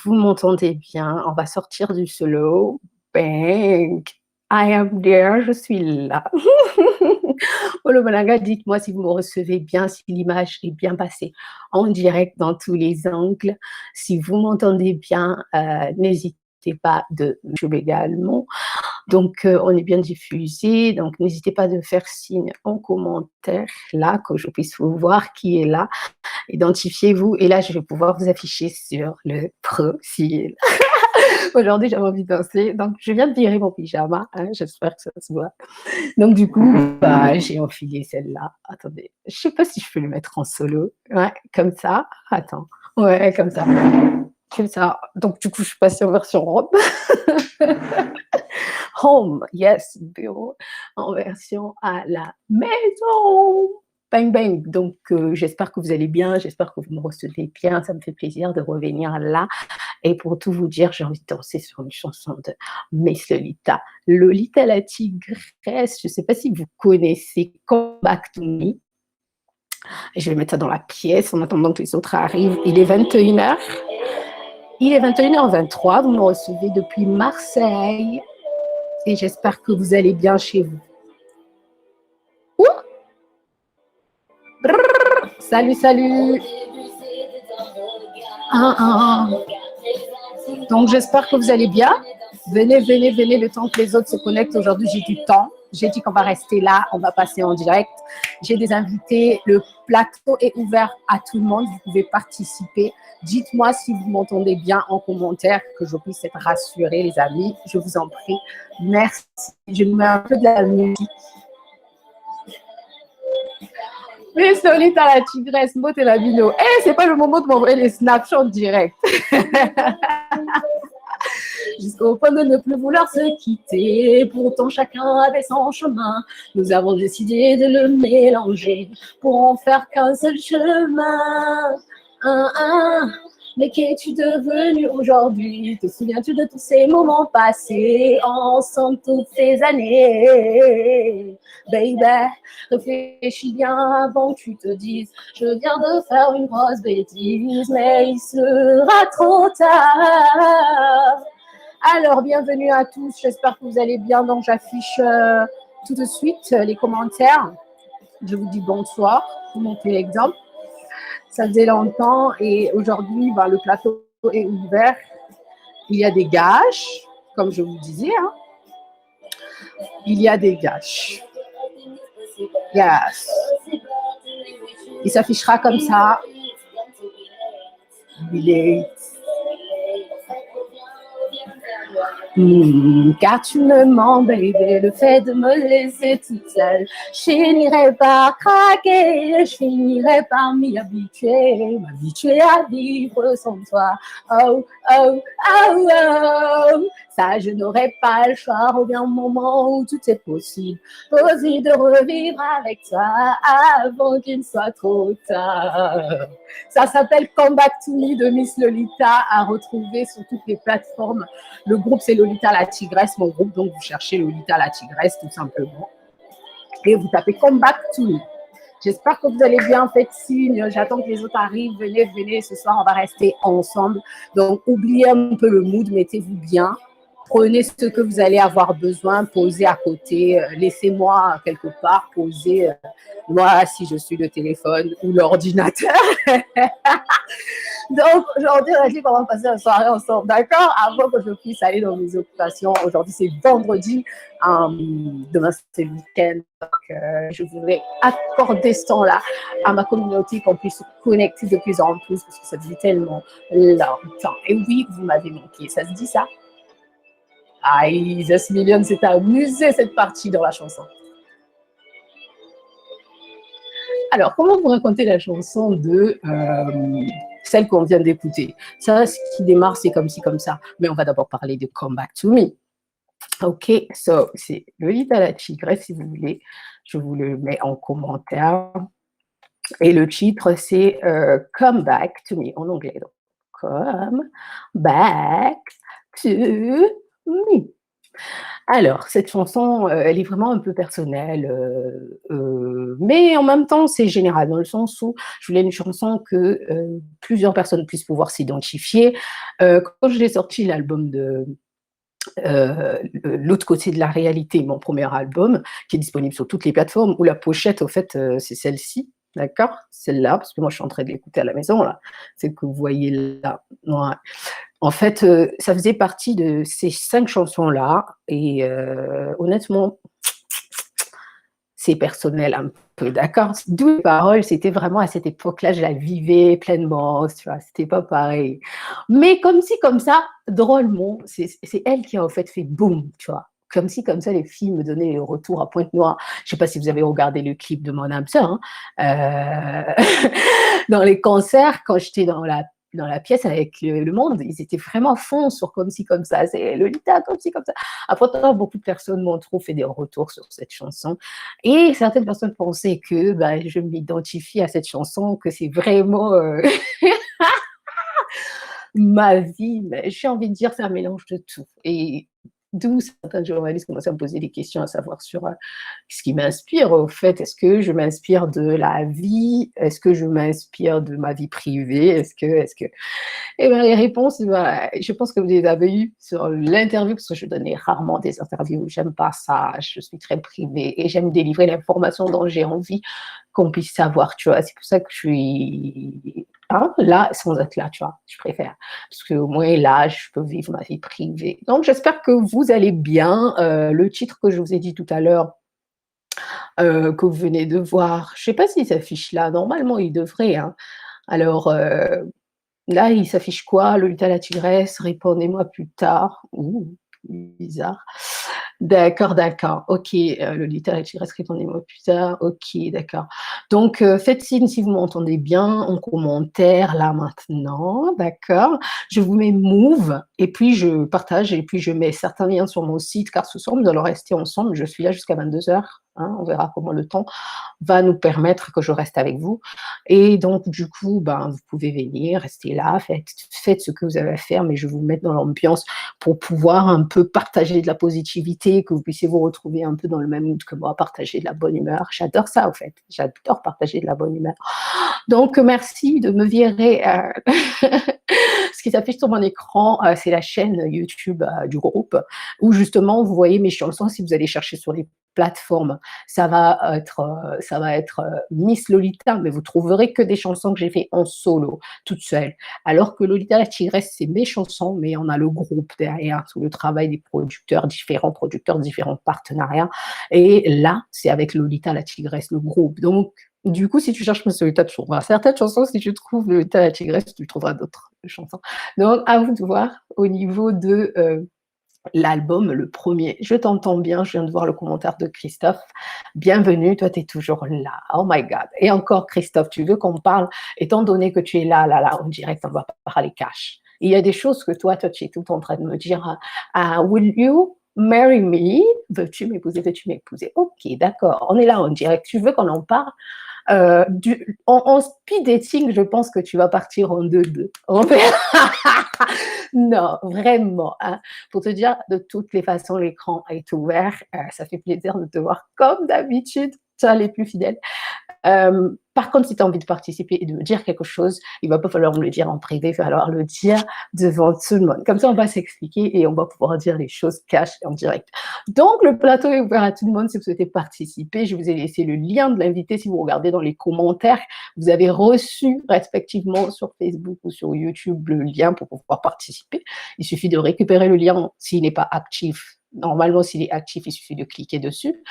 vous m'entendez bien, on va sortir du slow. Bang! I am there, je suis là. Olobalanga, dites-moi si vous me recevez bien, si l'image est bien passée en direct dans tous les angles. Si vous m'entendez bien, n'hésitez pas de jouer également. Donc, on est bien diffusé. Donc, n'hésitez pas de faire signe en commentaire là, que je puisse vous voir qui est là. Identifiez-vous et là, je vais pouvoir vous afficher sur le profil. Aujourd'hui, j'avais envie de danser, donc je viens de virer mon pyjama, hein, j'espère que ça se voit. Donc du coup, bah, j'ai enfilé celle-là. Attendez, je sais pas si je peux le mettre en solo. Ouais, comme ça. Attends. Ouais, comme ça. Comme ça. Donc du coup, je suis passée en version robe. Home, yes, bureau, en version à la maison. Bang bang. Donc j'espère que vous allez bien, j'espère que vous me recevez bien. Ça me fait plaisir de revenir là. Et pour tout vous dire, j'ai envie de danser sur une chanson de Miss Lolita. Lolita la tigresse, je ne sais pas si vous connaissez Come Back to Me. Je vais mettre ça dans la pièce en attendant que les autres arrivent. Il est 21h. Il est 21h23. Vous me recevez depuis Marseille. Et j'espère que vous allez bien chez vous. Ouh! Brrr, salut, salut. Donc, j'espère que vous allez bien. Venez, venez, venez, le temps que les autres se connectent. Aujourd'hui, j'ai du temps. J'ai dit qu'on va rester là, on va passer en direct. J'ai des invités. Le plateau est ouvert à tout le monde. Vous pouvez participer. Dites-moi si vous m'entendez bien en commentaire, que je puisse être rassurée, les amis. Je vous en prie. Merci. Je mets un peu de la musique. Mais Solita la tigresse, Mot et la Bino. Eh, c'est pas le moment de m'envoyer les snapshots directs. Jusqu'au point de ne plus vouloir se quitter. Pourtant, chacun avait son chemin. Nous avons décidé de le mélanger pour en faire qu'un seul chemin. Mais qu'es-tu devenu aujourd'hui? Te souviens-tu de tous ces moments passés ensemble toutes ces années? Baby, réfléchis bien avant que tu te dises je viens de faire une grosse bêtise, mais il sera trop tard. Alors, bienvenue à tous, j'espère que vous allez bien. Donc, j'affiche tout de suite les commentaires. Je vous dis bonsoir, vous montrez l'exemple. Ça faisait longtemps et aujourd'hui, bah, le plateau est ouvert. Il y a des gages, comme je vous disais. Hein. Il y a des gages. Yes. Il s'affichera comme ça. Il est... car tu me mens, baby, le fait de me laisser toute seule. Je finirai par craquer, je finirai par m'y habituer, m'habituer à vivre sans toi. Oh, oh, oh, oh. Ça, je n'aurai pas le choix. Revient un moment où tout est possible. Possible de revivre avec toi avant qu'il ne soit trop tard. Ça s'appelle Come Back to Me de Miss Lolita, à retrouver sur toutes les plateformes. Le groupe, c'est Lolita la tigresse, mon groupe. Donc, vous cherchez Lolita la tigresse, tout simplement. Et vous tapez Come Back to Me. J'espère que vous allez bien, faites signe. J'attends que les autres arrivent. Venez, venez. Ce soir, on va rester ensemble. Donc, oubliez un peu le mood, mettez-vous bien. Prenez ce que vous allez avoir besoin, posez à côté, laissez-moi quelque part, posez, moi si je suis le téléphone ou l'ordinateur. Donc aujourd'hui, on a dit qu'on va passer la soirée ensemble, d'accord? Avant que je puisse aller dans mes occupations. Aujourd'hui, c'est vendredi, demain c'est le week-end. Donc, je voudrais accorder ce temps-là à ma communauté, qu'on puisse se connecter de plus en plus, parce que ça dit tellement longtemps. Et oui, vous m'avez manqué, ça se dit ça? Aïe, Just Million s'est amusé cette partie dans la chanson. Alors, comment vous racontez la chanson de celle qu'on vient d'écouter? Ça, ce qui démarre, c'est comme ci, comme ça. Mais on va d'abord parler de Come Back to Me. OK, so, c'est Lolita la tigresse, si vous voulez. Je vous le mets en commentaire. Et le titre, c'est Come Back to Me, en anglais. Donc, Come Back to Me. Alors, cette chanson, elle est vraiment un peu personnelle, mais en même temps, c'est général, dans le sens où je voulais une chanson que, plusieurs personnes puissent pouvoir s'identifier. Quand j'ai sorti l'album de, L'autre côté de la réalité, mon premier album, qui est disponible sur toutes les plateformes, où la pochette, au fait, c'est celle-ci, d'accord? Celle-là, parce que moi, je suis en train de l'écouter à la maison, là, celle que vous voyez là. Ouais. En fait, ça faisait partie de ces 5 chansons-là et honnêtement, c'est personnel un peu, d'accord? D'où les paroles, c'était vraiment à cette époque-là, je la vivais pleinement, tu vois? C'était pas pareil. Mais comme si, comme ça, drôlement, c'est elle qui a en fait boum, tu vois? Comme si, comme ça, les filles me donnaient le retour à Pointe-Noire. Je sais pas si vous avez regardé le clip de Mon âme sœur, hein? Dans les concerts, quand j'étais dans la pièce avec le monde, ils étaient vraiment à fond sur comme ci, comme ça. C'est Lolita, comme ci, comme ça. Après, beaucoup de personnes m'ont trop fait des retours sur cette chanson. Et certaines personnes pensaient que bah, je m'identifie à cette chanson, que c'est vraiment ma vie. Mais j'ai envie de dire, c'est un mélange de tout. Et d'où certains journalistes commencent à me poser des questions à savoir sur ce qui m'inspire, au fait. Est-ce que je m'inspire de la vie? Est-ce que je m'inspire de ma vie privée? Eh bien, les réponses, bah, je pense que vous les avez eues sur l'interview, parce que je donnais rarement des interviews. J'aime pas ça. Je suis très privée et j'aime délivrer l'information dont j'ai envie qu'on puisse savoir, tu vois. C'est pour ça que je suis là sans être là, tu vois. Je préfère. Parce qu'au moins là, je peux vivre ma vie privée. Donc, j'espère que vous allez bien. Le titre que je vous ai dit tout à l'heure, que vous venez de voir, je ne sais pas s'il s'affiche là. Normalement, il devrait, hein. Alors, là, il s'affiche quoi? Lolita la tigresse, répondez-moi plus tard. Ouh, bizarre. D'accord, d'accord. OK, Lolita la tigresse, répondez-moi plus tard. OK, d'accord. Donc, faites signe si vous m'entendez bien en commentaire là maintenant, d'accord? Je vous mets move et puis je partage et puis je mets certains liens sur mon site car ce soir nous allons rester ensemble. Je suis là jusqu'à 22h, hein, on verra comment le temps va nous permettre que je reste avec vous. Et donc, du coup, ben, vous pouvez venir, rester là, faites ce que vous avez à faire, mais je vais vous mettre dans l'ambiance pour pouvoir un peu partager de la positivité, que vous puissiez vous retrouver un peu dans le même mood que moi, partager de la bonne humeur. J'adore ça, en fait. J'adore partager de la bonne humeur. Donc, merci de me virer. Ce qui s'affiche sur mon écran, c'est la chaîne YouTube du groupe, où justement, vous voyez mes chansons. Si vous allez chercher sur les plateformes, ça va être Miss Lolita, mais vous trouverez que des chansons que j'ai fait en solo, toute seule. Alors que Lolita la Tigresse, c'est mes chansons, mais on a le groupe derrière, sous le travail des producteurs, différents partenariats. Et là, c'est avec Lolita la Tigresse, le groupe. Donc, du coup, si tu cherches Miss Lolita, tu trouveras certaines chansons. Si tu trouves Lolita la Tigresse, tu trouveras d'autres chansons. Donc, à vous de voir au niveau de l'album, le premier. Je t'entends bien, je viens de voir le commentaire de Christophe. Bienvenue, toi, tu es toujours là. Oh my God. Et encore, Christophe, tu veux qu'on parle, étant donné que tu es là, en direct, on va parler cash. Il y a des choses que toi, tu es tout en train de me dire. Will you marry me? Veux-tu m'épouser? Veux-tu m'épouser? Ok, d'accord. On est là en direct. Tu veux qu'on en parle? En speed dating, je pense que tu vas partir en 2-2. Non, vraiment. Hein. Pour te dire, de toutes les façons, l'écran est ouvert. Ça fait plaisir de te voir comme d'habitude. Tu es les plus fidèles. Par contre, si tu as envie de participer et de me dire quelque chose, il va pas falloir me le dire en privé, il va falloir le dire devant tout le monde. Comme ça, on va s'expliquer et on va pouvoir dire les choses cash en direct. Donc, le plateau est ouvert à tout le monde si vous souhaitez participer. Je vous ai laissé le lien de l'invité si vous regardez dans les commentaires. Vous avez reçu respectivement sur Facebook ou sur YouTube le lien pour pouvoir participer. Il suffit de récupérer le lien s'il n'est pas actif. Normalement, s'il est actif, il suffit de cliquer dessus.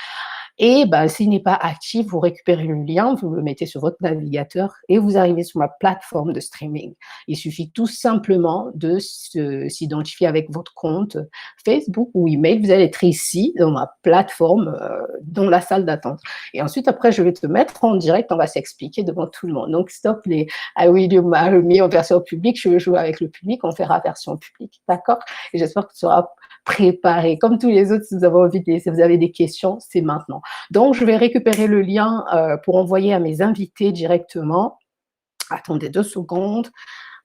Et ben, s'il n'est pas actif, vous récupérez le lien, vous le mettez sur votre navigateur et vous arrivez sur ma plateforme de streaming. Il suffit tout simplement de s'identifier avec votre compte Facebook ou email. Vous allez être ici dans ma plateforme, dans la salle d'attente. Et ensuite, après, je vais te mettre en direct, on va s'expliquer devant tout le monde. Donc, stop les I will you marry me en version publique. Je veux jouer avec le public, on fera version publique. D'accord? Et j'espère que tu seras préparé. Comme tous les autres, si vous avez envie, si vous avez des questions, c'est maintenant. Donc, je vais récupérer le lien pour envoyer à mes invités directement. Attendez 2 secondes.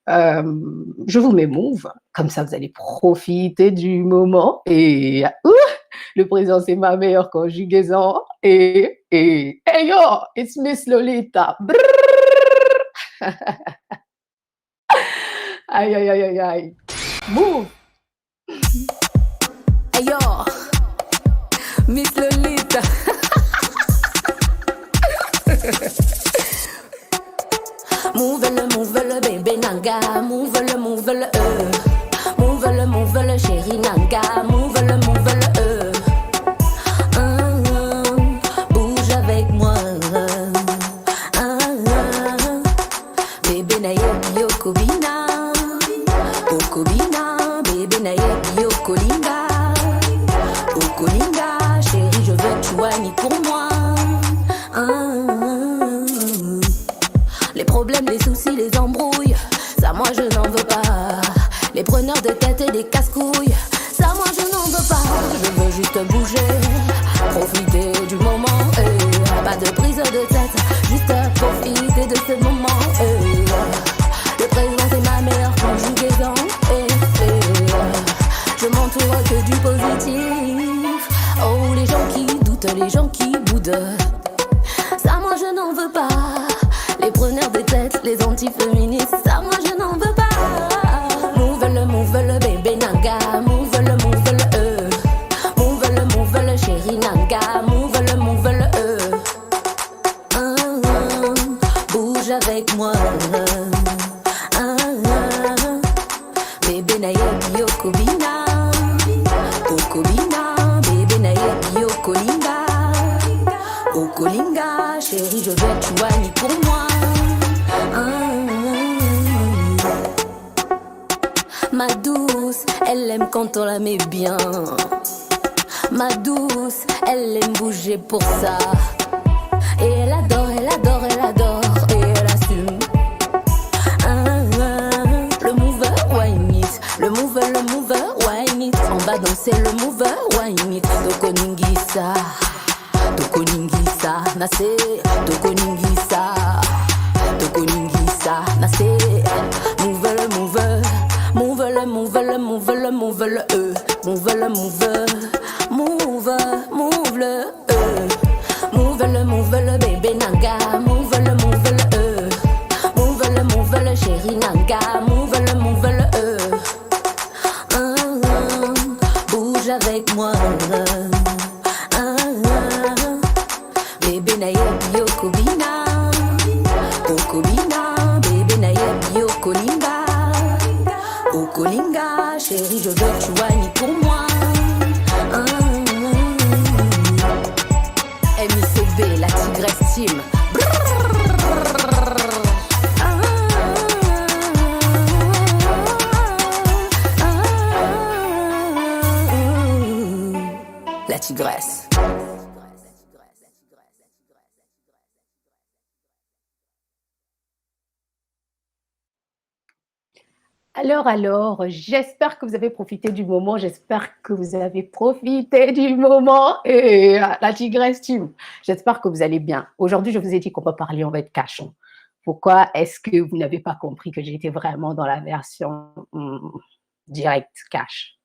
je vous mets Move, comme ça vous allez profiter du moment. Et le présent, c'est ma meilleure conjugaison. Et hey yo, it's Miss Lolita. Aïe, aïe, aïe, aïe, aïe. Move. Hey yo, Miss Lolita. Move le bébé nanga, move le move le chéri nanga, move le bouge avec moi. Bébé na yebi okobina, okobina, bébé na yebi okolinga, okolinga, chéri je veux que tu sois ni pour moi. Les problèmes, les soucis, les embrouilles, ça moi je n'en veux pas. Les preneurs de tête et des casse-couilles, ça moi je n'en veux pas. Je veux juste bouger, profiter du moment. Pas de prise de tête, juste profiter de ce moment. Le présent c'est ma meilleure conjugaison. Je m'entoure que du positif. Oh les gens qui doutent, les gens qui boudent, ça moi je n'en veux pas. Les preneurs de tête, les anti-féministes, ça moi je n'en veux pas. Move le bébé nanga, move le move le chéri nanga, move le bouge avec moi. Bébé na yebi okobina, okobina, bébé na yebi okolinga, okolinga, chéri je veux que tu sois ni pour moi. Ma douce, elle aime quand on la met bien. Ma douce, elle aime bouger pour ça. Et elle adore, elle adore, elle adore. Et elle assume. Le mover, wine it. Le mover, wine it. On va danser le mover, wine it. Tokoningisa, tokoningisa, nase. Tokoningisa, tokoningisa, nase. Move le mover. Move le move le move le move le move le move le bébé nanga, move le move le chéri nanga, move le bouge avec moi. Bébé na yebi okobina, okobina, bébé na yebi okolinga, okolinga, chéri je veux que tu sois ni pour moi. MICB, la Tigresse Team. La Tigresse. Alors, j'espère que vous avez profité du moment, j'espère que vous avez profité du moment. Et la Tigresse Team, j'espère que vous allez bien. Aujourd'hui, je vous ai dit qu'on va parler, on va être cachon. Pourquoi est-ce que vous n'avez pas compris que j'étais vraiment dans la version direct, cash?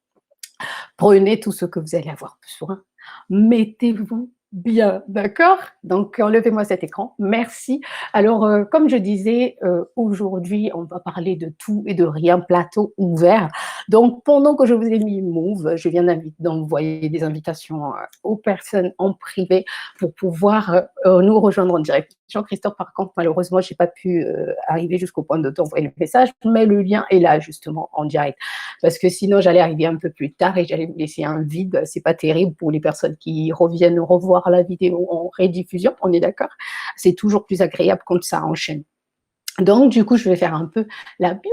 Prenez tout ce que vous allez avoir besoin, mettez-vous bien, d'accord? Donc, enlevez-moi cet écran. Merci. Alors, comme je disais, aujourd'hui, on va parler de tout et de rien, plateau ouvert. Donc, pendant que je vous ai mis Move, je viens d'envoyer des invitations aux personnes en privé pour pouvoir nous rejoindre en direct. Jean-Christophe, par contre, malheureusement, je n'ai pas pu arriver jusqu'au point de t'envoyer le message, mais le lien est là, justement, en direct. Parce que sinon, j'allais arriver un peu plus tard et j'allais vous laisser un vide. C'est pas terrible pour les personnes qui reviennent revoir la vidéo en rediffusion, on est d'accord? C'est toujours plus agréable quand ça enchaîne. Donc, du coup, je vais faire un peu la piou.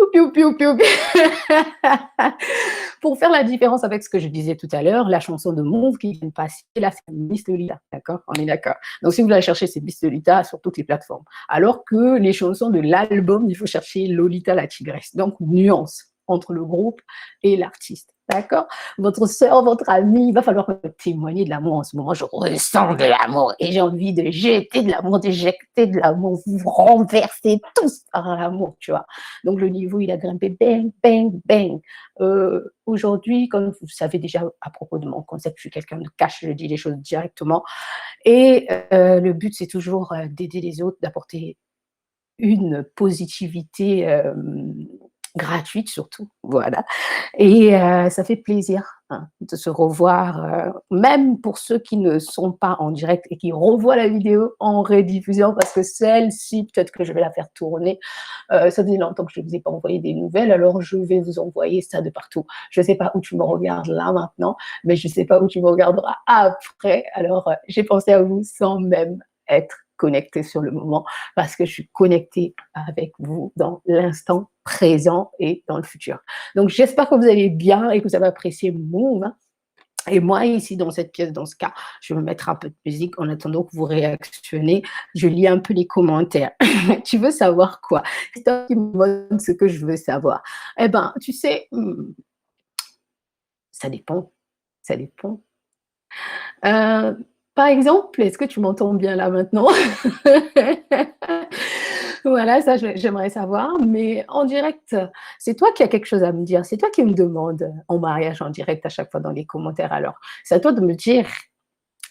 Pour faire la différence avec ce que je disais tout à l'heure, la chanson de Move qui vient de passer, là, c'est Miss Lolita, d'accord? On est d'accord. Donc, si vous voulez la chercher, c'est Miss Lolita sur toutes les plateformes. Alors que les chansons de l'album, il faut chercher Lolita la Tigresse. Donc, nuance entre le groupe et l'artiste. d'accord? Votre sœur, votre amie, il va falloir me témoigner de l'amour en ce moment. Je ressens de l'amour et j'ai envie de jeter de l'amour, d'éjecter de l'amour, vous renverser tous par l'amour, tu vois? Donc le niveau, il a grimpé, bang, bang, bang. Aujourd'hui, comme vous savez déjà à propos de mon concept, je suis quelqu'un de cash, je dis les choses directement et le but, c'est toujours, d'aider les autres, d'apporter une positivité, gratuite surtout, voilà et ça fait plaisir, hein, de se revoir, même pour ceux qui ne sont pas en direct et qui revoient la vidéo en rediffusion parce que celle-ci, peut-être que je vais la faire tourner. Ça faisait longtemps que je ne vous ai pas envoyé des nouvelles, alors je vais vous envoyer ça de partout. Je ne sais pas où tu me regardes là maintenant, mais je ne sais pas où tu me regarderas après. Alors, j'ai pensé à vous sans même être connectée sur le moment parce que je suis connectée avec vous dans l'instant présent et dans le futur. Donc, j'espère que vous allez bien et que vous avez apprécié mon move. Et moi, ici, dans cette pièce, dans ce cas, je vais me mettre un peu de musique en attendant que vous réactionnez. Je lis un peu les commentaires. Tu veux savoir quoi? C'est toi qui me demande ce que je veux savoir. Eh ben, tu sais, ça dépend. Ça dépend. Euh, Par exemple, est-ce que tu m'entends bien là maintenant? Voilà, ça, j'aimerais savoir. Mais en direct, c'est toi qui as quelque chose à me dire. C'est toi qui me demande en mariage en direct à chaque fois dans les commentaires. Alors, c'est à toi de me dire.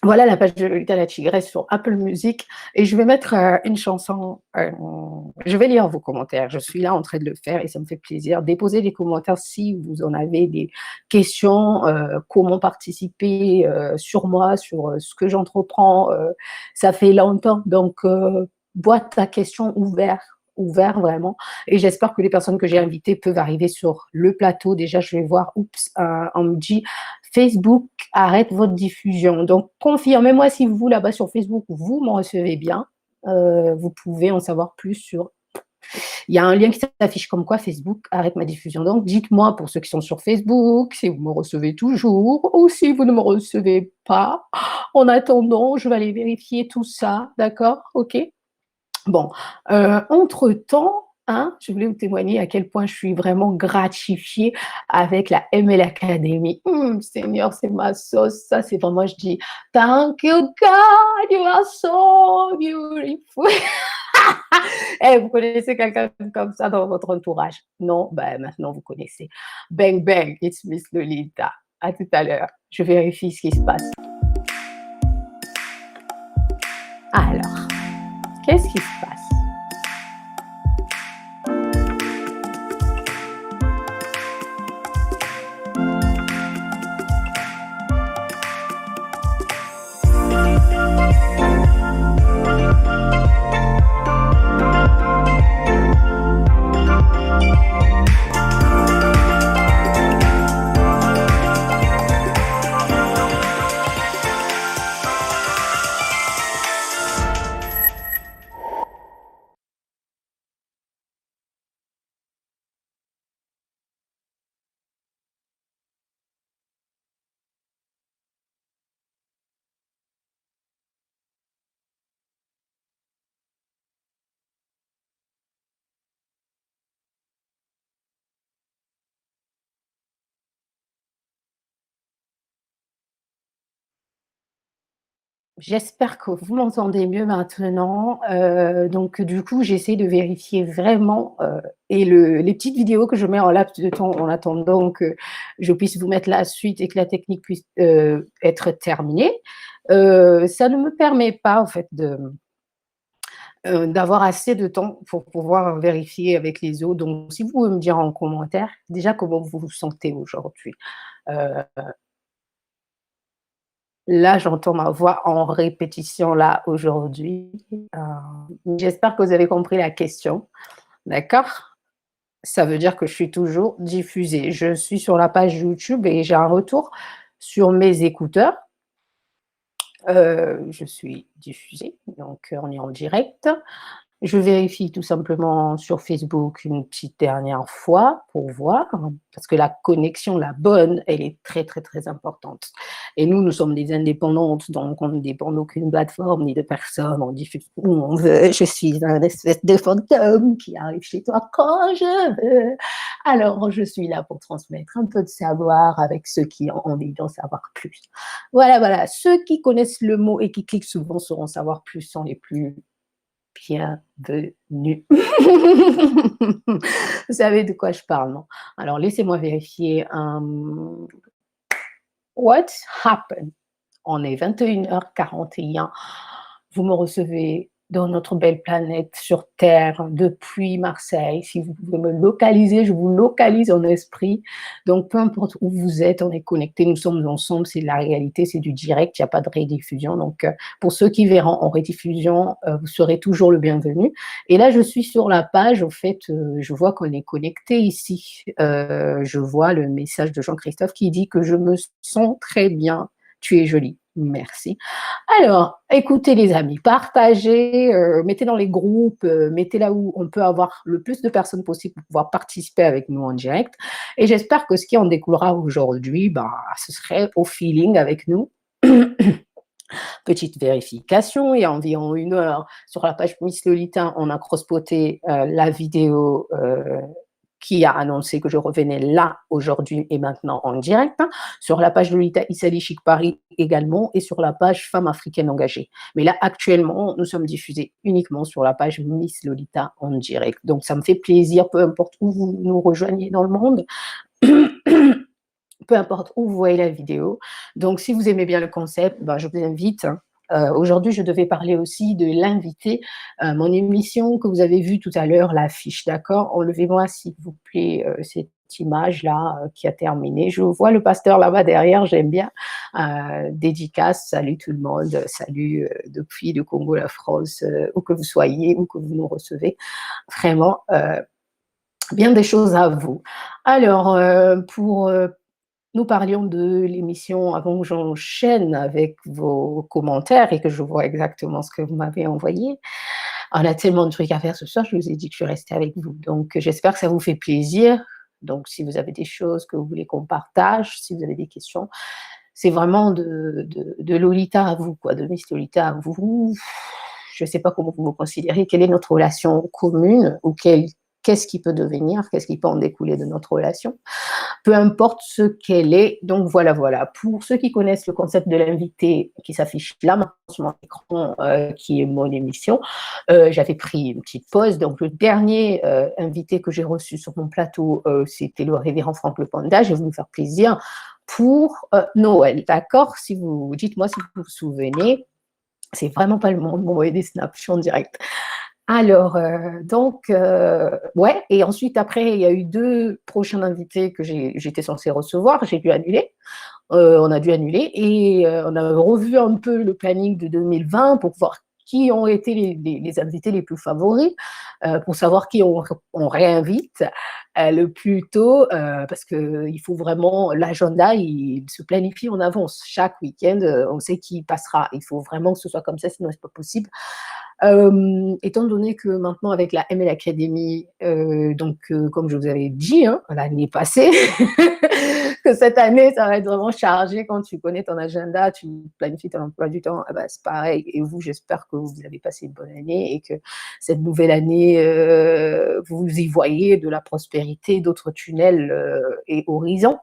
Voilà la page de Lolita la Tigresse sur Apple Music et je vais mettre une chanson. Je vais lire vos commentaires. Je suis là en train de le faire et ça me fait plaisir. Déposez des commentaires si vous en avez des questions, comment participer sur moi, sur ce que j'entreprends. Ça fait longtemps, donc boîte à questions ouvert vraiment. Et j'espère que les personnes que j'ai invitées peuvent arriver sur le plateau. Déjà, je vais voir, oups, on me dit Facebook arrête votre diffusion. Donc, confirmez-moi si vous, là-bas sur Facebook, vous m'en recevez bien. Vous pouvez en savoir plus sur... Il y a un lien qui s'affiche comme quoi Facebook arrête ma diffusion. Donc, dites-moi pour ceux qui sont sur Facebook, si vous me recevez toujours ou si vous ne me recevez pas. En attendant, je vais aller vérifier tout ça. D'accord? OK? Bon, entre-temps, hein, je voulais vous témoigner à quel point je suis vraiment gratifiée avec la ML Academy. Seigneur, c'est ma sauce. Ça, c'est vraiment, je dis, thank you God, you are so beautiful. Eh, vous connaissez quelqu'un comme ça dans votre entourage? Non? Ben, maintenant, vous connaissez. Bang, bang, it's Miss Lolita. À tout à l'heure. Je vérifie ce qui se passe. Alors, qu'est-ce qui se passe? J'espère que vous m'entendez mieux maintenant. Donc du coup, j'essaie de vérifier vraiment, et les petites vidéos que je mets en laps de temps en attendant que je puisse vous mettre la suite et que la technique puisse, être terminée, ça ne me permet pas en fait d'avoir assez de temps pour pouvoir vérifier avec les autres. Donc si vous pouvez me dire en commentaire, déjà comment vous vous sentez aujourd'hui? Heu Là, j'entends ma voix en répétition là aujourd'hui. J'espère que vous avez compris la question, d'accord? Ça veut dire que je suis toujours diffusée. Je suis sur la page YouTube et j'ai un retour sur mes écouteurs. Je suis diffusée, donc on est en direct. Je vérifie tout simplement sur Facebook une petite dernière fois pour voir, parce que la connexion, la bonne, elle est très, très, très importante. Et nous sommes des indépendantes, donc on ne dépend d'aucune plateforme ni de personne. On diffuse où on veut. Je suis un espèce de fantôme qui arrive chez toi quand je veux. Alors, je suis là pour transmettre un peu de savoir avec ceux qui ont envie d'en savoir plus. Voilà, voilà. Ceux qui connaissent le mot et qui cliquent souvent sauront savoir plus sont les plus bienvenue. Vous savez de quoi je parle, non? Alors, laissez-moi vérifier. What happened? On est 21h41. Vous me recevez dans notre belle planète sur Terre depuis Marseille. Si vous pouvez me localiser, je vous localise en esprit. Donc, peu importe où vous êtes, on est connectés, nous sommes ensemble, c'est la réalité, c'est du direct, il n'y a pas de rediffusion. Donc, pour ceux qui verront en rediffusion, vous serez toujours le bienvenu. Et là, je suis sur la page, au fait, je vois qu'on est connecté ici. Je vois le message de Jean-Christophe qui dit que je me sens très bien. Tu es jolie. Merci. Alors, écoutez les amis, partagez, mettez dans les groupes, mettez là où on peut avoir le plus de personnes possible pour pouvoir participer avec nous en direct. Et j'espère que ce qui en découlera aujourd'hui, bah, ce serait au feeling avec nous. Petite vérification, il y a environ 1 heure, sur la page Miss Lolita, on a crosspoté la vidéo qui a annoncé que je revenais là aujourd'hui et maintenant en direct, sur la page Lolita Issali Chic Paris également et sur la page Femmes africaines engagées. Mais là, actuellement, nous sommes diffusés uniquement sur la page Miss Lolita en direct. Donc, ça me fait plaisir, peu importe où vous nous rejoignez dans le monde. Peu importe où vous voyez la vidéo. Donc, si vous aimez bien le concept, ben, je vous invite. Aujourd'hui, je devais parler aussi de l'invité, mon émission que vous avez vue tout à l'heure, l'affiche, d'accord? Enlevez-moi, s'il vous plaît, cette image-là qui a terminé. Je vois le pasteur là-bas derrière, j'aime bien. Dédicace, salut tout le monde, salut depuis le Congo, la France, où que vous soyez, où que vous nous recevez. Vraiment, bien des choses à vous. Alors, nous parlions de l'émission avant que j'enchaîne avec vos commentaires et que je vois exactement ce que vous m'avez envoyé. On a tellement de trucs à faire ce soir, je vous ai dit que je restais avec vous. Donc, j'espère que ça vous fait plaisir. Donc, si vous avez des choses que vous voulez qu'on partage, si vous avez des questions, c'est vraiment de Lolita à vous, quoi, de Miss Lolita à vous. Je ne sais pas comment vous me considérez, quelle est notre relation commune ou qu'est-ce qui peut devenir, qu'est-ce qui peut en découler de notre relation. Peu importe ce qu'elle est. Donc voilà, voilà. Pour ceux qui connaissent le concept de l'invité qui s'affiche là maintenant sur mon écran, qui est mon émission, j'avais pris une petite pause. Donc le dernier invité que j'ai reçu sur mon plateau, c'était le révérend Franck Le Panda. J'ai voulu faire plaisir pour Noël, d'accord? Si vous dites-moi si vous vous souvenez, c'est vraiment pas le monde m'envoyer des snaps, je suis en direct. Alors, ouais, et ensuite, après, il y a eu 2 prochains invités que j'étais censée recevoir, j'ai dû annuler. On a dû annuler et on a revu un peu le planning de 2020 pour voir qui ont été les invités les plus favoris, pour savoir qui on réinvite le plus tôt, parce qu'il faut vraiment, l'agenda, il se planifie en avance. Chaque week-end, on sait qui passera. Il faut vraiment que ce soit comme ça, sinon c'est pas possible. Étant donné que maintenant avec la ML Academy, comme je vous avais dit l'année passée, que cette année ça va être vraiment chargé quand tu connais ton agenda, tu planifies ton emploi du temps, eh ben, c'est pareil. Et vous, j'espère que vous avez passé une bonne année et que cette nouvelle année, vous y voyez de la prospérité, d'autres tunnels et horizons.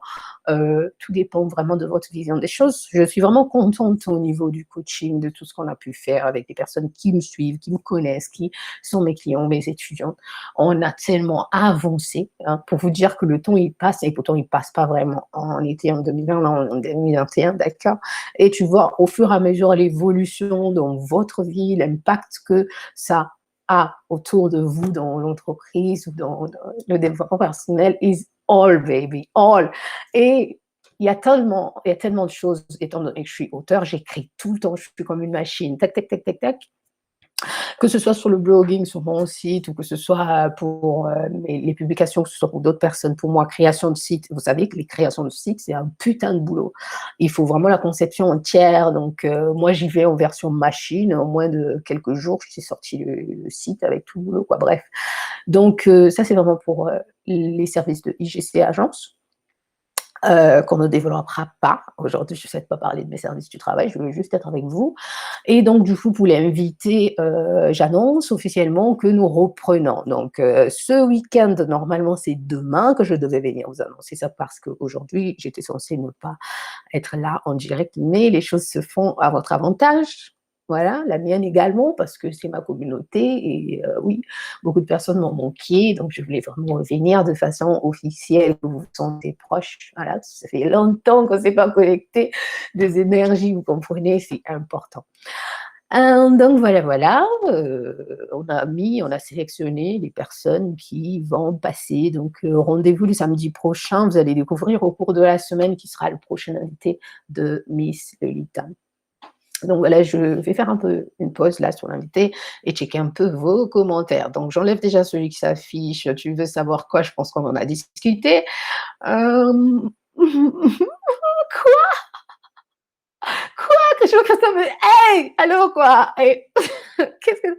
Tout dépend vraiment de votre vision des choses. Je suis vraiment contente au niveau du coaching, de tout ce qu'on a pu faire avec les personnes qui me suivent, qui me connaissent, qui sont mes clients, mes étudiantes. On a tellement avancé, pour vous dire que le temps il passe et pourtant il passe pas vraiment. On était en 2020, là en 2021, d'accord. Et tu vois au fur et à mesure l'évolution dans votre vie, l'impact que ça a autour de vous dans l'entreprise ou dans le développement personnel is all baby, all. Et il y a tellement de choses, étant donné que je suis auteur, j'écris tout le temps, je suis comme une machine, tac, tac, tac, tac, tac. que ce soit sur le blogging, sur mon site, ou que ce soit pour les publications, que ce soit pour d'autres personnes, pour moi, création de site. Vous savez que les créations de sites, c'est un putain de boulot. Il faut vraiment la conception entière. Donc, moi, j'y vais en version machine. En moins de quelques jours, j'ai sorti le site avec tout le boulot, quoi. Bref. Donc, ça, c'est vraiment pour les services de IGC Agence. Qu'on ne développera pas. Aujourd'hui, je ne souhaite pas parler de mes services du travail, je veux juste être avec vous. Et donc, du coup, pour l'inviter, j'annonce officiellement que nous reprenons. Donc, ce week-end, normalement, c'est demain que je devais venir vous annoncer ça parce qu'aujourd'hui, j'étais censée ne pas être là en direct, mais les choses se font à votre avantage. Voilà, la mienne également, parce que c'est ma communauté et oui, beaucoup de personnes m'ont manqué, donc je voulais vraiment revenir de façon officielle, que vous vous sentez proche. Voilà, ça fait longtemps qu'on ne s'est pas connecté, des énergies, vous comprenez, c'est important. Donc voilà, on a sélectionné les personnes qui vont passer. Donc rendez-vous le samedi prochain, vous allez découvrir au cours de la semaine qui sera le prochain invité de Miss Lolita. Donc voilà, je vais faire un peu une pause là sur l'invité et checker un peu vos commentaires. Donc j'enlève déjà celui qui s'affiche. Tu veux savoir quoi? Je pense qu'on en a discuté. Quoi? Que je veux que ça me... Hey! Allô, quoi? Hey! Qu'est-ce que...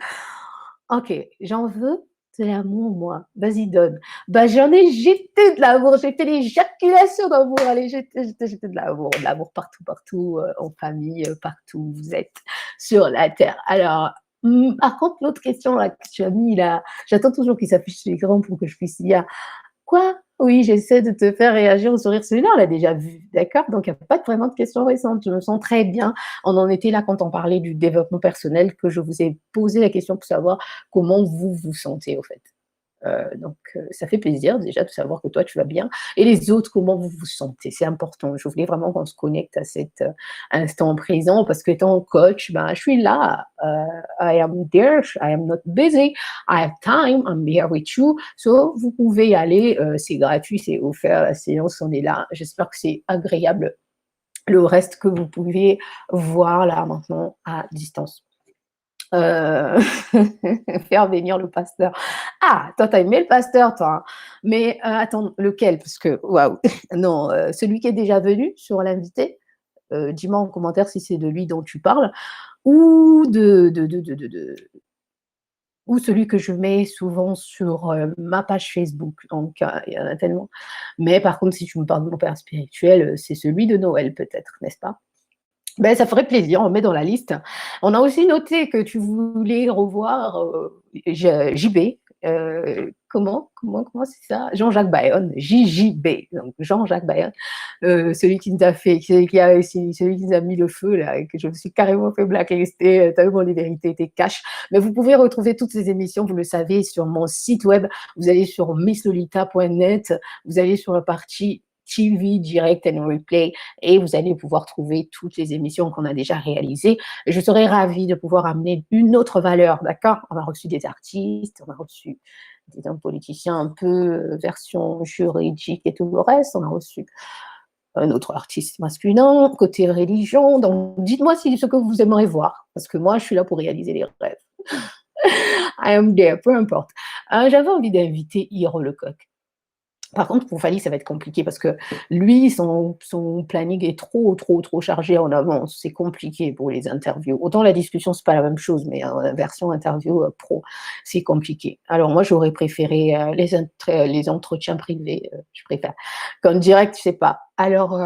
Ok, j'en veux de l'amour, moi. Vas-y, donne. Bah, j'en ai jeté de l'amour. J'ai fait l'éjaculation d'amour. Allez, jeté de l'amour. De l'amour partout, en famille, partout où vous êtes sur la Terre. Alors, par contre, l'autre question là, que tu as mis là, j'attends toujours qu'il s'affiche sur l'écran pour que je puisse lire. Quoi? Oui, j'essaie de te faire réagir au sourire. Celui-là, on l'a déjà vu, d'accord? Donc, il n'y a pas vraiment de questions récentes. Je me sens très bien. On en était là quand on parlait du développement personnel, que je vous ai posé la question pour savoir comment vous vous sentez, au fait. Donc, ça fait plaisir déjà de savoir que toi, tu vas bien. Et les autres, comment vous vous sentez? C'est important. Je voulais vraiment qu'on se connecte à cet instant présent parce qu'étant coach, ben, je suis là. I am there. I am not busy. I have time. I'm here with you. So, vous pouvez y aller. C'est gratuit, c'est offert. La séance, on est là. J'espère que c'est agréable. Le reste que vous pouvez voir là maintenant à distance. Faire venir le pasteur. Ah, toi, t'as aimé le pasteur, toi. Mais attends, lequel? Parce que, waouh, non, celui qui est déjà venu sur l'invité, dis-moi en commentaire si c'est de lui dont tu parles, ou ou celui que je mets souvent sur ma page Facebook. Donc, il y en a tellement. Mais par contre, si tu me parles de mon père spirituel, c'est celui de Noël, peut-être, n'est-ce pas? Ben, ça ferait plaisir, on met dans la liste. On a aussi noté que tu voulais revoir JB. Comment c'est ça? Jean-Jacques Bayonne, JJB, donc Jean-Jacques Bayonne, celui qui nous a fait, celui qui nous a mis le feu là, et que je me suis carrément fait blacklister, tellement les vérités étaient cash. Mais vous pouvez retrouver toutes ces émissions, vous le savez, sur mon site web. Vous allez sur misslolita.net, vous allez sur la partie TV Direct and Replay et vous allez pouvoir trouver toutes les émissions qu'on a déjà réalisées. Je serais ravie de pouvoir amener une autre valeur, d'accord? On a reçu des artistes, on a reçu des hommes politiciens un peu version juridique et tout le reste, on a reçu un autre artiste masculin, côté religion. Donc, dites-moi ce que vous aimeriez voir, parce que moi, je suis là pour réaliser les rêves. I am there, peu importe. J'avais envie d'inviter Hiro Lecoq. Par contre, pour Fanny, ça va être compliqué parce que lui, son planning est trop chargé en avance. C'est compliqué pour les interviews. Autant la discussion, c'est pas la même chose, mais en version interview pro, c'est compliqué. Alors moi, j'aurais préféré les entretiens privés, je préfère. Qu'en direct, je sais pas. Alors,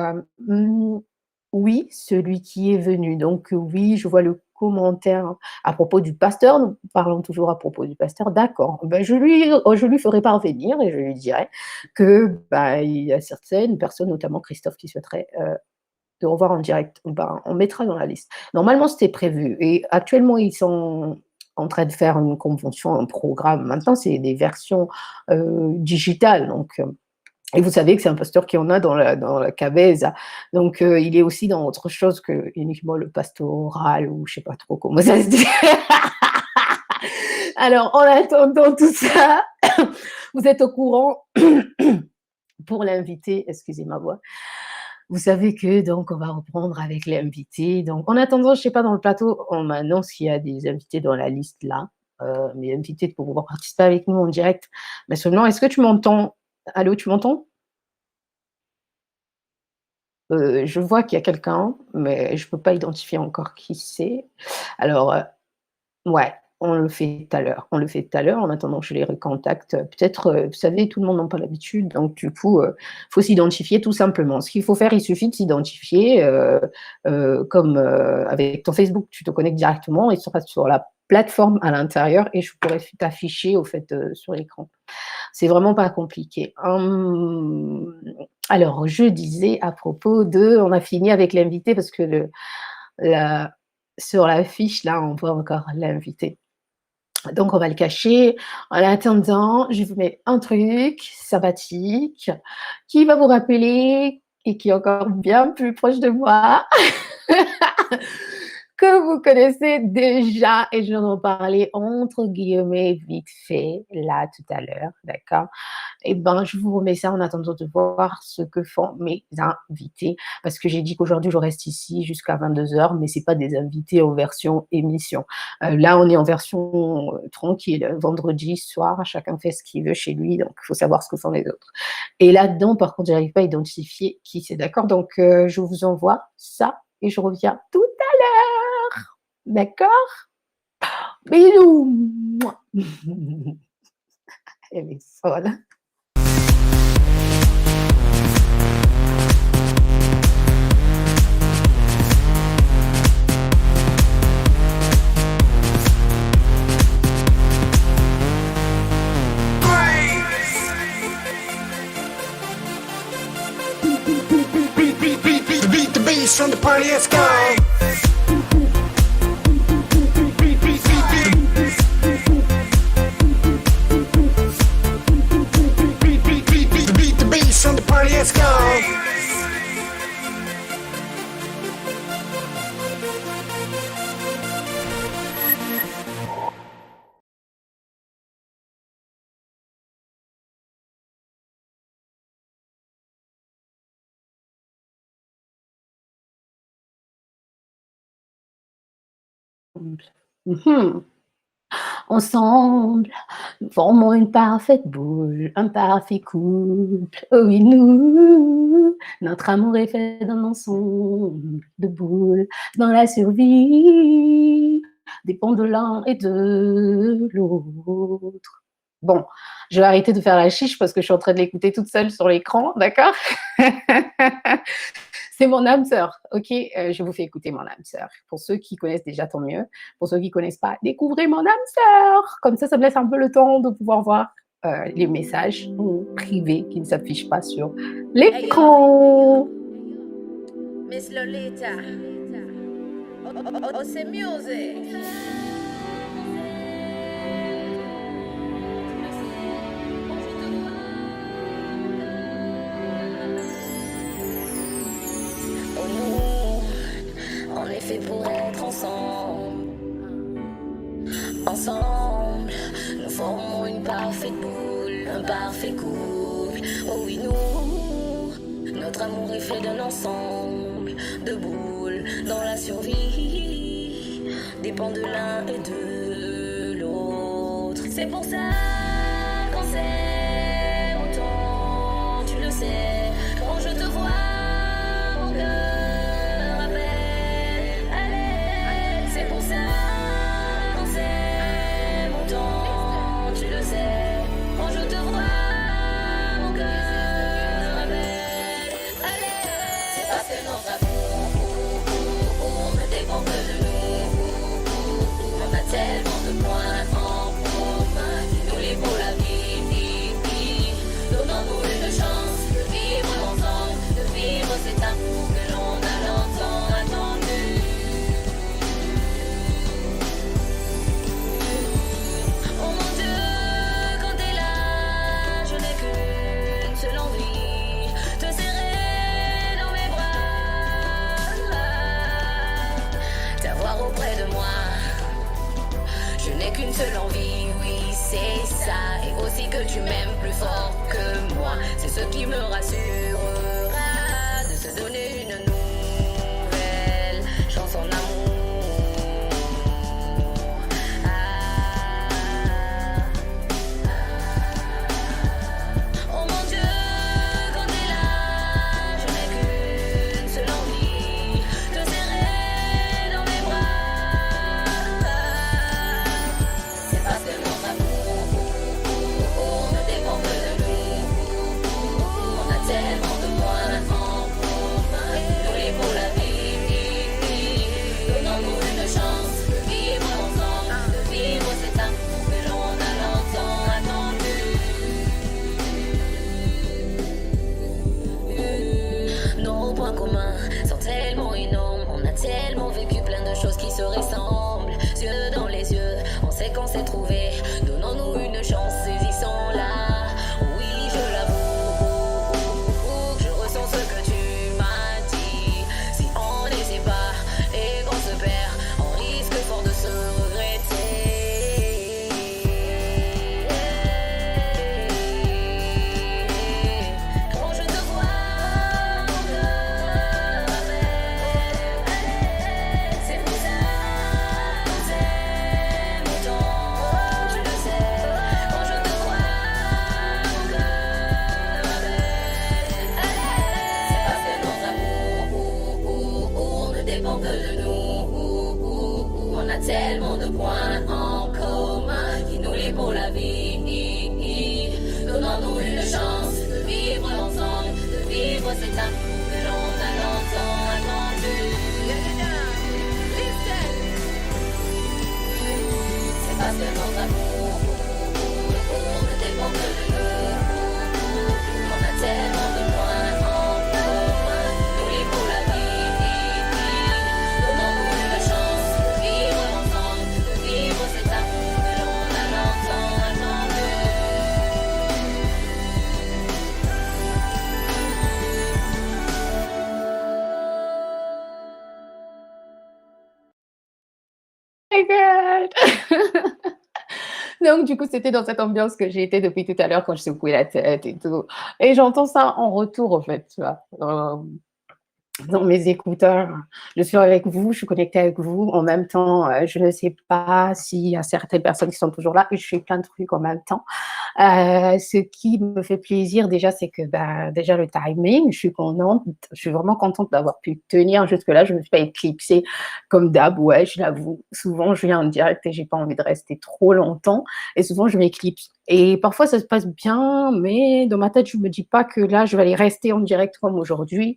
oui, celui qui est venu. Donc oui, je vois le commentaire à propos du pasteur. Nous parlons toujours à propos du pasteur. D'accord. Ben, je lui ferai parvenir et je lui dirai que il y a certaines personnes, notamment Christophe, qui souhaiteraient te revoir en direct. Ben, on mettra dans la liste. Normalement, c'était prévu. Et actuellement, ils sont en train de faire une convention, un programme. Maintenant, c'est des versions digitales. Donc, et vous savez que c'est un pasteur qui en a dans la cabeza. Donc, il est aussi dans autre chose que uniquement le pastoral ou je ne sais pas trop comment ça se dit. Alors, en attendant tout ça, vous êtes au courant pour l'invité, excusez ma voix. Vous savez que donc on va reprendre avec l'invité. Donc, en attendant, je ne sais pas, dans le plateau, on m'annonce qu'il y a des invités dans la liste là. mes invités pour pouvoir participer avec nous en direct. Mais seulement, est-ce que tu m'entends? Allô, tu m'entends? Je vois qu'il y a quelqu'un, mais je peux pas identifier encore qui c'est. Alors, ouais, on le fait tout à l'heure. On le fait tout à l'heure en attendant que je les recontacte. Peut-être, vous savez, tout le monde n'a pas l'habitude, donc du coup, faut s'identifier tout simplement. Ce qu'il faut faire, il suffit de s'identifier, comme, avec ton Facebook, tu te connectes directement et tu seras sur la plateforme à l'intérieur et je pourrais t'afficher au fait, sur l'écran. C'est vraiment pas compliqué. Alors je disais à propos de on a fini avec l'invité parce que la sur la fiche là, on voit encore l'invité. Donc on va le cacher. En attendant, je vous mets un truc sympathique qui va vous rappeler et qui est encore bien plus proche de moi que vous connaissez déjà et je vais en parler entre guillemets vite fait là tout à l'heure, d'accord? Et ben, je vous remets ça en attendant de voir ce que font mes invités parce que j'ai dit qu'aujourd'hui je reste ici jusqu'à 22h, mais c'est pas des invités en version émission. Là, on est en version tranquille, vendredi soir, chacun fait ce qu'il veut chez lui, donc il faut savoir ce que font les autres. Et là-dedans, par contre, j'arrive pas à identifier qui c'est, d'accord? Donc, je vous envoie ça et je reviens tout à l'heure, d'accord? Bisous. Mouah. Elle est folle. Beat the beast from the party, let's go. Beat the beast from the party, let's go. Ensemble, nous formons une parfaite boule, un parfait couple. Oh oui, notre amour est fait d'un ensemble de boules. Dans la survie, dépend de l'un et de l'autre. Bon, je vais arrêter de faire la chiche parce que je suis en train de l'écouter toute seule sur l'écran, d'accord? C'est mon âme sœur, ok? Je vous fais écouter mon âme sœur. Pour ceux qui connaissent déjà, tant mieux. Pour ceux qui ne connaissent pas, découvrez mon âme sœur. Comme ça me laisse un peu le temps de pouvoir voir les messages privés qui ne s'affichent pas sur l'écran. Miss Lolita. Oh, c'est music. On est fait pour être ensemble. Ensemble, nous formons une parfaite boule, un parfait couple. Oh oui, notre amour est fait d'un ensemble de boules. Dans la survie, dépend de l'un et de l'autre. C'est pour ça qu'on s'aime autant, tu le sais. Quand je te vois, mon cœur appelle. Allez, c'est pour ça qu'on s'aime autant, tu le sais. Quand je te vois, mon cœur appelle. Allez, c'est parce que notre amour ne dépend que de nous. On a tellement de points en commun, nous les pour la vie. Donnons-nous une chance de vivre ensemble, de vivre cet amour que l'on a longtemps attendu. Oh mon Dieu, quand t'es là, je n'ai qu'une seule envie, te serrer dans mes bras, t'avoir auprès de moi. Je n'ai qu'une seule envie, oui, c'est ça. Et aussi que tu m'aimes plus fort que moi. C'est ce qui me rassurera de se donner une nouvelle chance en amour. Ah, points communs sont tellement énormes. On a tellement vécu plein de choses qui se ressemblent. Yeux dans les yeux, on sait qu'on s'est trouvé. Donnons-nous une chance, saisissons-la. Oui, je l'avoue, je ressens ce que tu m'as dit. Si on n'essaie pas et qu'on se perd, on risque fort de se regretter. Quand je te vois, mon cœur m'appelle. C'est pour ça qu'on s'aime autant, tu le sais. Quand je te vois, mon cœur m'appelle. C'est parce que notre amour ne dépend que de nous. On a tellement de points en commun qui nous lient pour la vie. Donnons-nous une chance de vivre ensemble, de vivre cet amour que l'on a longtemps attendu. C'est parce que notre amour ne dépend que de nous. On a tellement de points en commun qui nous lient pour la vie. Donnons-nous une chance de vivre ensemble, de vivre cet amour que l'on a longtemps attendu. My God. Donc, du coup, c'était dans cette ambiance que j'ai été depuis tout à l'heure quand je secouais la tête et tout. Et j'entends ça en retour, en fait, tu vois. Dans mes écouteurs, je suis avec vous, je suis connectée avec vous. En même temps, je ne sais pas s'il y a certaines personnes qui sont toujours là et je fais plein de trucs en même temps. Ce qui me fait plaisir déjà, c'est que déjà le timing, je suis vraiment contente d'avoir pu tenir jusque-là. Je ne me suis pas éclipsée comme d'hab, ouais, je l'avoue. Souvent, je viens en direct et j'ai pas envie de rester trop longtemps et souvent, je m'éclipse. Et parfois, ça se passe bien, mais dans ma tête, je me dis pas que là, je vais aller rester en direct comme aujourd'hui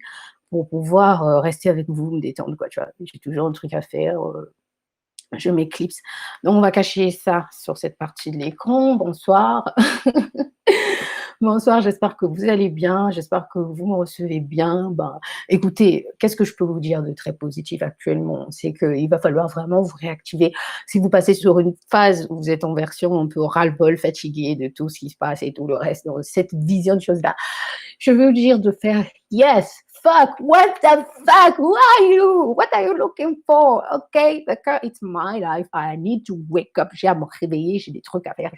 pour pouvoir rester avec vous, me détendre, quoi, tu vois. J'ai toujours un truc à faire, je m'éclipse. Donc, on va cacher ça sur cette partie de l'écran. Bonsoir. Bonsoir, j'espère que vous allez bien, j'espère que vous me recevez bien. Écoutez, qu'est-ce que je peux vous dire de très positif actuellement? C'est qu'il va falloir vraiment vous réactiver. Si vous passez sur une phase où vous êtes en version un peu ras-le-bol, fatigué de tout ce qui se passe et tout le reste, dans cette vision de choses-là, je veux vous dire de faire yes, fuck, what the fuck, who are you? What are you looking for? Okay, because it's my life, I need to wake up, j'ai à me réveiller, j'ai des trucs à faire,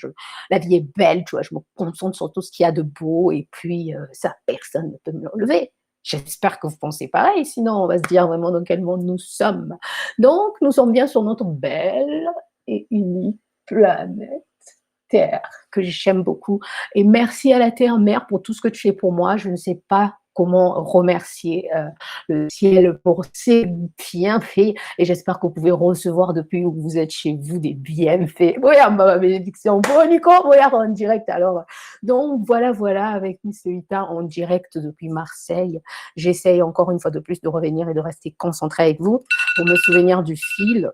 la vie est belle, tu vois, je me concentre sur tout ce qu'il y a de beau et puis ça, personne ne peut me l'enlever. J'espère que vous pensez pareil, sinon on va se dire vraiment dans quel monde nous sommes. Donc, nous sommes bien sur notre belle et unique planète Terre, que j'aime beaucoup. Et merci à la Terre Mère pour tout ce que tu fais pour moi. Je ne sais pas comment remercier le ciel pour ses bienfaits et j'espère que vous pouvez recevoir depuis où vous êtes chez vous des bienfaits. Regarde ma bénédiction. Bon, Nico, regarde en direct alors. Donc, voilà, avec Miss Lolita en direct depuis Marseille. J'essaye encore une fois de plus de revenir et de rester concentrée avec vous pour me souvenir du fil.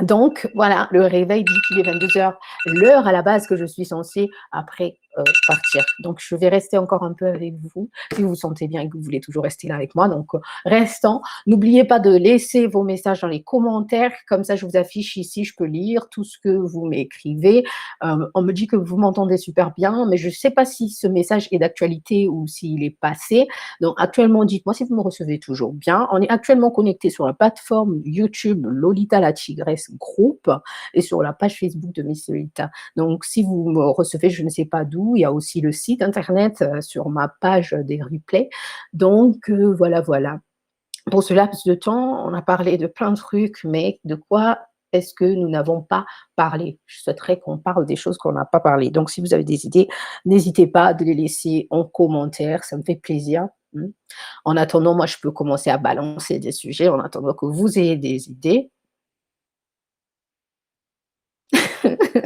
Donc, voilà, le réveil dit qu'il est 22h, l'heure à la base que je suis censée après partir. Donc, je vais rester encore un peu avec vous, si vous vous sentez bien et que vous voulez toujours rester là avec moi. Donc, restant. N'oubliez pas de laisser vos messages dans les commentaires. Comme ça, je vous affiche ici, je peux lire tout ce que vous m'écrivez. On me dit que vous m'entendez super bien, mais je ne sais pas si ce message est d'actualité ou s'il est passé. Donc, actuellement, dites-moi si vous me recevez toujours bien. On est actuellement connecté sur la plateforme YouTube Lolita la Tigresse Group et sur la page Facebook de Miss Lolita. Donc, si vous me recevez, je ne sais pas d'où, il y a aussi le site internet sur ma page des replays. Donc, voilà. Pour ce laps de temps, on a parlé de plein de trucs, mais de quoi est-ce que nous n'avons pas parlé? Je souhaiterais qu'on parle des choses qu'on n'a pas parlé. Donc, si vous avez des idées, n'hésitez pas de les laisser en commentaire, ça me fait plaisir. En attendant, moi, je peux commencer à balancer des sujets, en attendant que vous ayez des idées.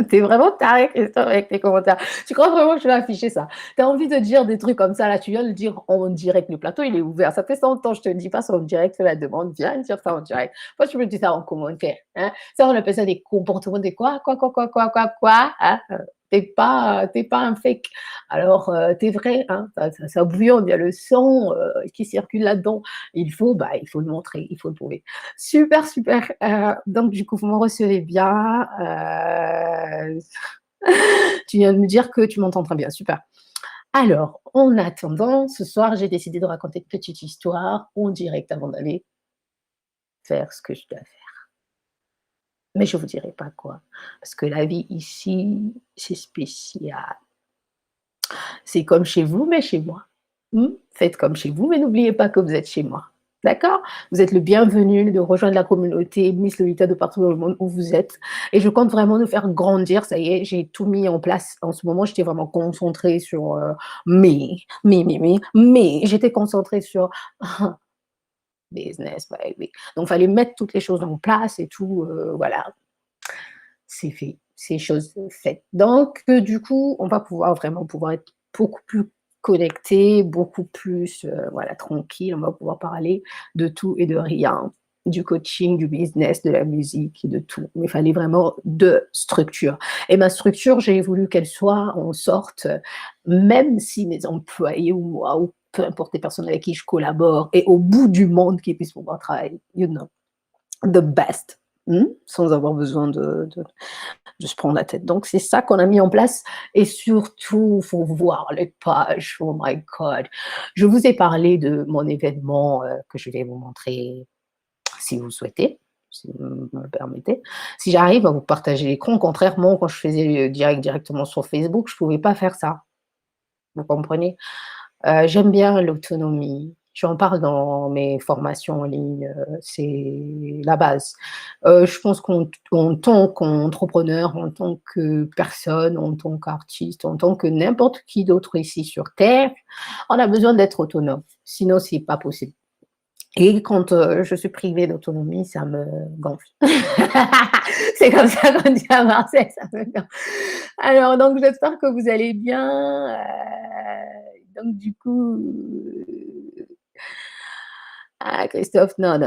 T'es vraiment taré, Christophe, avec tes commentaires. Tu crois vraiment que je vais afficher ça? T'as envie de dire des trucs comme ça, là, tu viens de le dire en direct. Le plateau, il est ouvert. Ça fait 100 ans, je te le dis pas ça en direct, fais la demande. Viens dire ça en direct. Moi, tu me dis ça en commentaire. Hein? Ça, on appelle ça des comportements de quoi hein? t'es pas un fake. Alors, t'es vrai, hein, ça bouillonne, il y a le son qui circule là-dedans. Il faut le montrer, il faut le prouver. Super, super. Donc, du coup, vous me recevez bien. Tu viens de me dire que tu m'entends très bien, super. Alors, en attendant, ce soir, j'ai décidé de raconter une petite histoire en direct avant d'aller faire ce que je dois faire. Mais je vous dirai pas quoi, parce que la vie ici, c'est spécial. C'est comme chez vous, mais chez moi. Faites comme chez vous, mais n'oubliez pas que vous êtes chez moi. D'accord? Vous êtes le bienvenu de rejoindre la communauté Miss Lolita de partout dans le monde où vous êtes. Et je compte vraiment nous faire grandir. Ça y est, j'ai tout mis en place. En ce moment, j'étais vraiment concentrée sur mais. J'étais concentrée sur business, baby. Donc, il fallait mettre toutes les choses en place et tout. Voilà, c'est fait. C'est chose faite. Donc, du coup, on va pouvoir être beaucoup plus connecté, beaucoup plus voilà, tranquille. On va pouvoir parler de tout et de rien, du coaching, du business, de la musique, de tout. Mais il fallait vraiment deux structures. Et ma structure, j'ai voulu qu'elle soit en sorte, même si mes employés ou moi, ou peu importe les personnes avec qui je collabore, et au bout du monde qui puissent pouvoir travailler, you know, the best. Sans avoir besoin de se prendre la tête. Donc, c'est ça qu'on a mis en place. Et surtout, il faut voir les pages. Oh my God. Je vous ai parlé de mon événement que je vais vous montrer si vous souhaitez, si vous me le permettez. Si j'arrive à vous partager l'écran, contrairement, quand je faisais directement sur Facebook, je ne pouvais pas faire ça. Vous comprenez? J'aime bien l'autonomie. J'en parle dans mes formations en ligne, c'est la base. Je pense qu'en tant qu'entrepreneur, en tant que personne, en tant qu'artiste, en tant que n'importe qui d'autre ici sur Terre, on a besoin d'être autonome. Sinon, c'est pas possible. Et quand je suis privée d'autonomie, ça me gonfle. C'est comme ça qu'on dit à Marseille, ça me gonfle. Alors, donc, j'espère que vous allez bien. Donc, du coup, Christophe, non,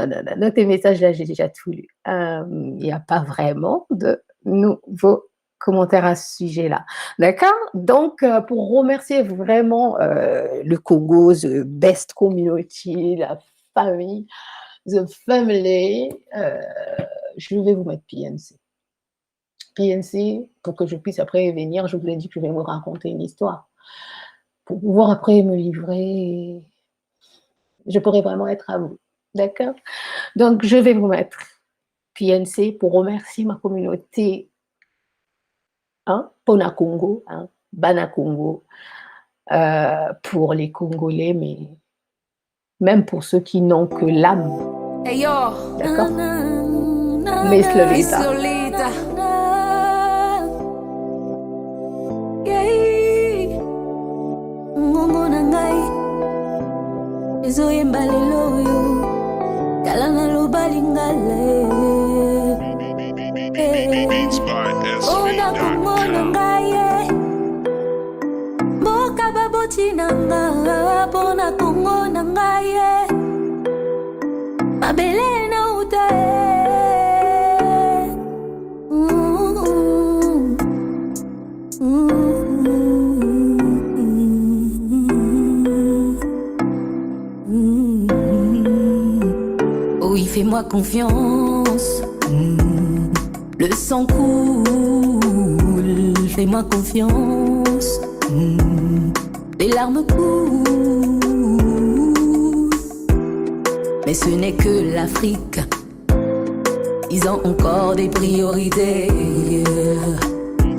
tes messages là, j'ai déjà tout lu. Il n'y a pas vraiment de nouveaux commentaires à ce sujet-là. D'accord? Donc, pour remercier vraiment le Congo, the best community, la famille, the family, je vais vous mettre PNC. PNC, pour que je puisse après venir, je vous ai dit que je vais vous raconter une histoire. Pour pouvoir après me livrer, je pourrais vraiment être à vous. D'accord? Donc, je vais vous mettre PNC pour remercier ma communauté, Pona Congo, Bana Congo, pour les Congolais, mais même pour ceux qui n'ont que l'âme. Hey yo. D'accord? Miss Lolita. Ezoyemba lelo yo kala na lobali ngale ona komona ngai mboka baboti na nga mpona kongo na ngai mabele na uta Fais-moi confiance, le sang coule, fais-moi confiance, les larmes coulent, mais ce n'est que l'Afrique, ils ont encore des priorités,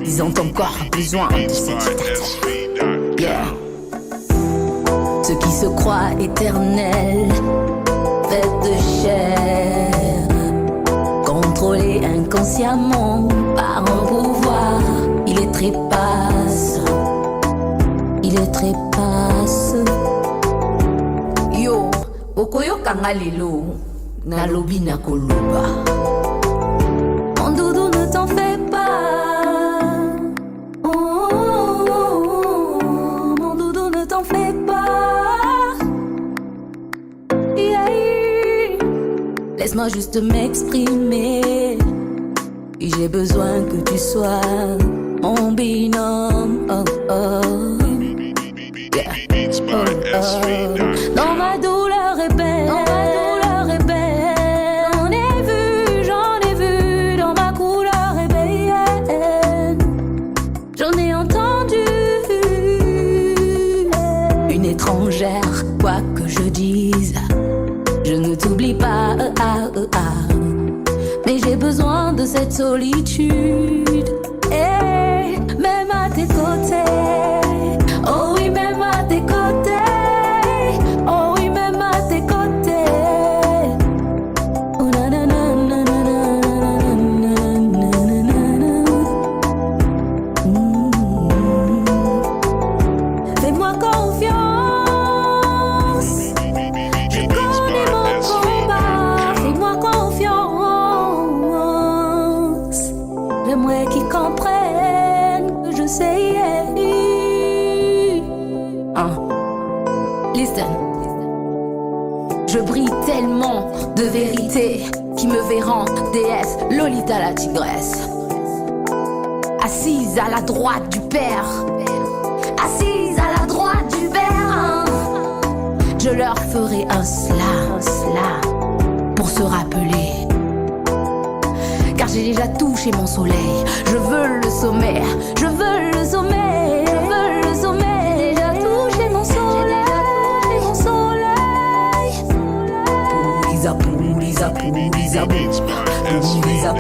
ils ont encore besoin de cette yeah. Ceux qui se croient éternels, faite de chair, contrôlé inconsciemment par un pouvoir. Il est trépasse, yo, okoyo kangalelo, nalobi na koloba. Mon doudou, ne t'en fais pas. Oh, mon doudou, ne t'en fais pas. Laisse-moi juste m'exprimer. Et j'ai besoin que tu sois mon binôme. Oh, oh. Yeah. Oh, oh. Dans ma douleur épais, j'en ai vu, dans ma couleur ébéenne, j'en ai entendu une étrangère, quoi que je dise, je ne t'oublie pas, mais j'ai besoin de cette solitude, et même à tes côtés, oh oui, même à tes côtés, oh oui, même à tes côtés, oh na na na na na na na na na. Fais-moi confiance, je connais mon combat, fais-moi confiance. J'aimerais qu'ils comprennent que je sais. Listen. Je brille tellement de vérité qui me verront déesse Lolita la tigresse. Assise à la droite du père, assise à la droite du père. Je leur ferai un sla pour se rappeler. Car j'ai déjà touché mon soleil. Je veux le sommet, je veux le sommet, je veux le sommet. J'ai déjà touché mon soleil, mon soleil. Poulisa, poulisa, poulisa, poulisa, poulisa,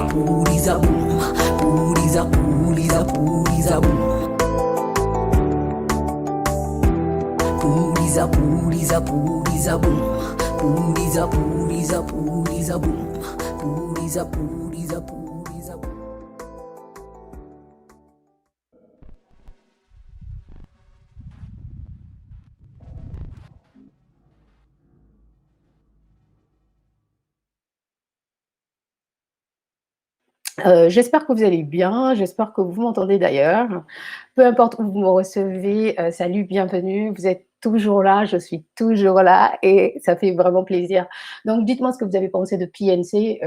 poulisa, poulisa, poulisa, poulisa, poulisa, poulisa, poulisa, poulisa, poulisa, poulisa, Pulisa, pulisa, pulisa. J'espère que vous allez bien, j'espère que vous m'entendez d'ailleurs. Peu importe où vous me recevez, salut, bienvenue, vous êtes toujours là, je suis toujours là et ça fait vraiment plaisir. Donc dites-moi ce que vous avez pensé de PNC,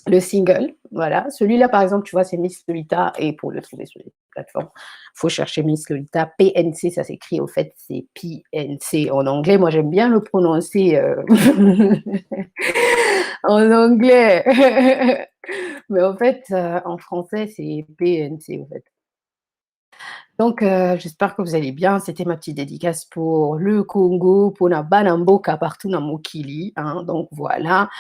le single, voilà. Celui-là, par exemple, tu vois, c'est Miss Lolita et pour le trouver sur les plateformes, il faut chercher Miss Lolita. PNC, ça s'écrit, au fait, c'est PNC en anglais. Moi, j'aime bien le prononcer en anglais. Mais en fait, en français, c'est PNC, en fait. Donc, j'espère que vous allez bien. C'était ma petite dédicace pour le Congo, pour la Banamboka partout dans Mokili. Hein, donc, voilà.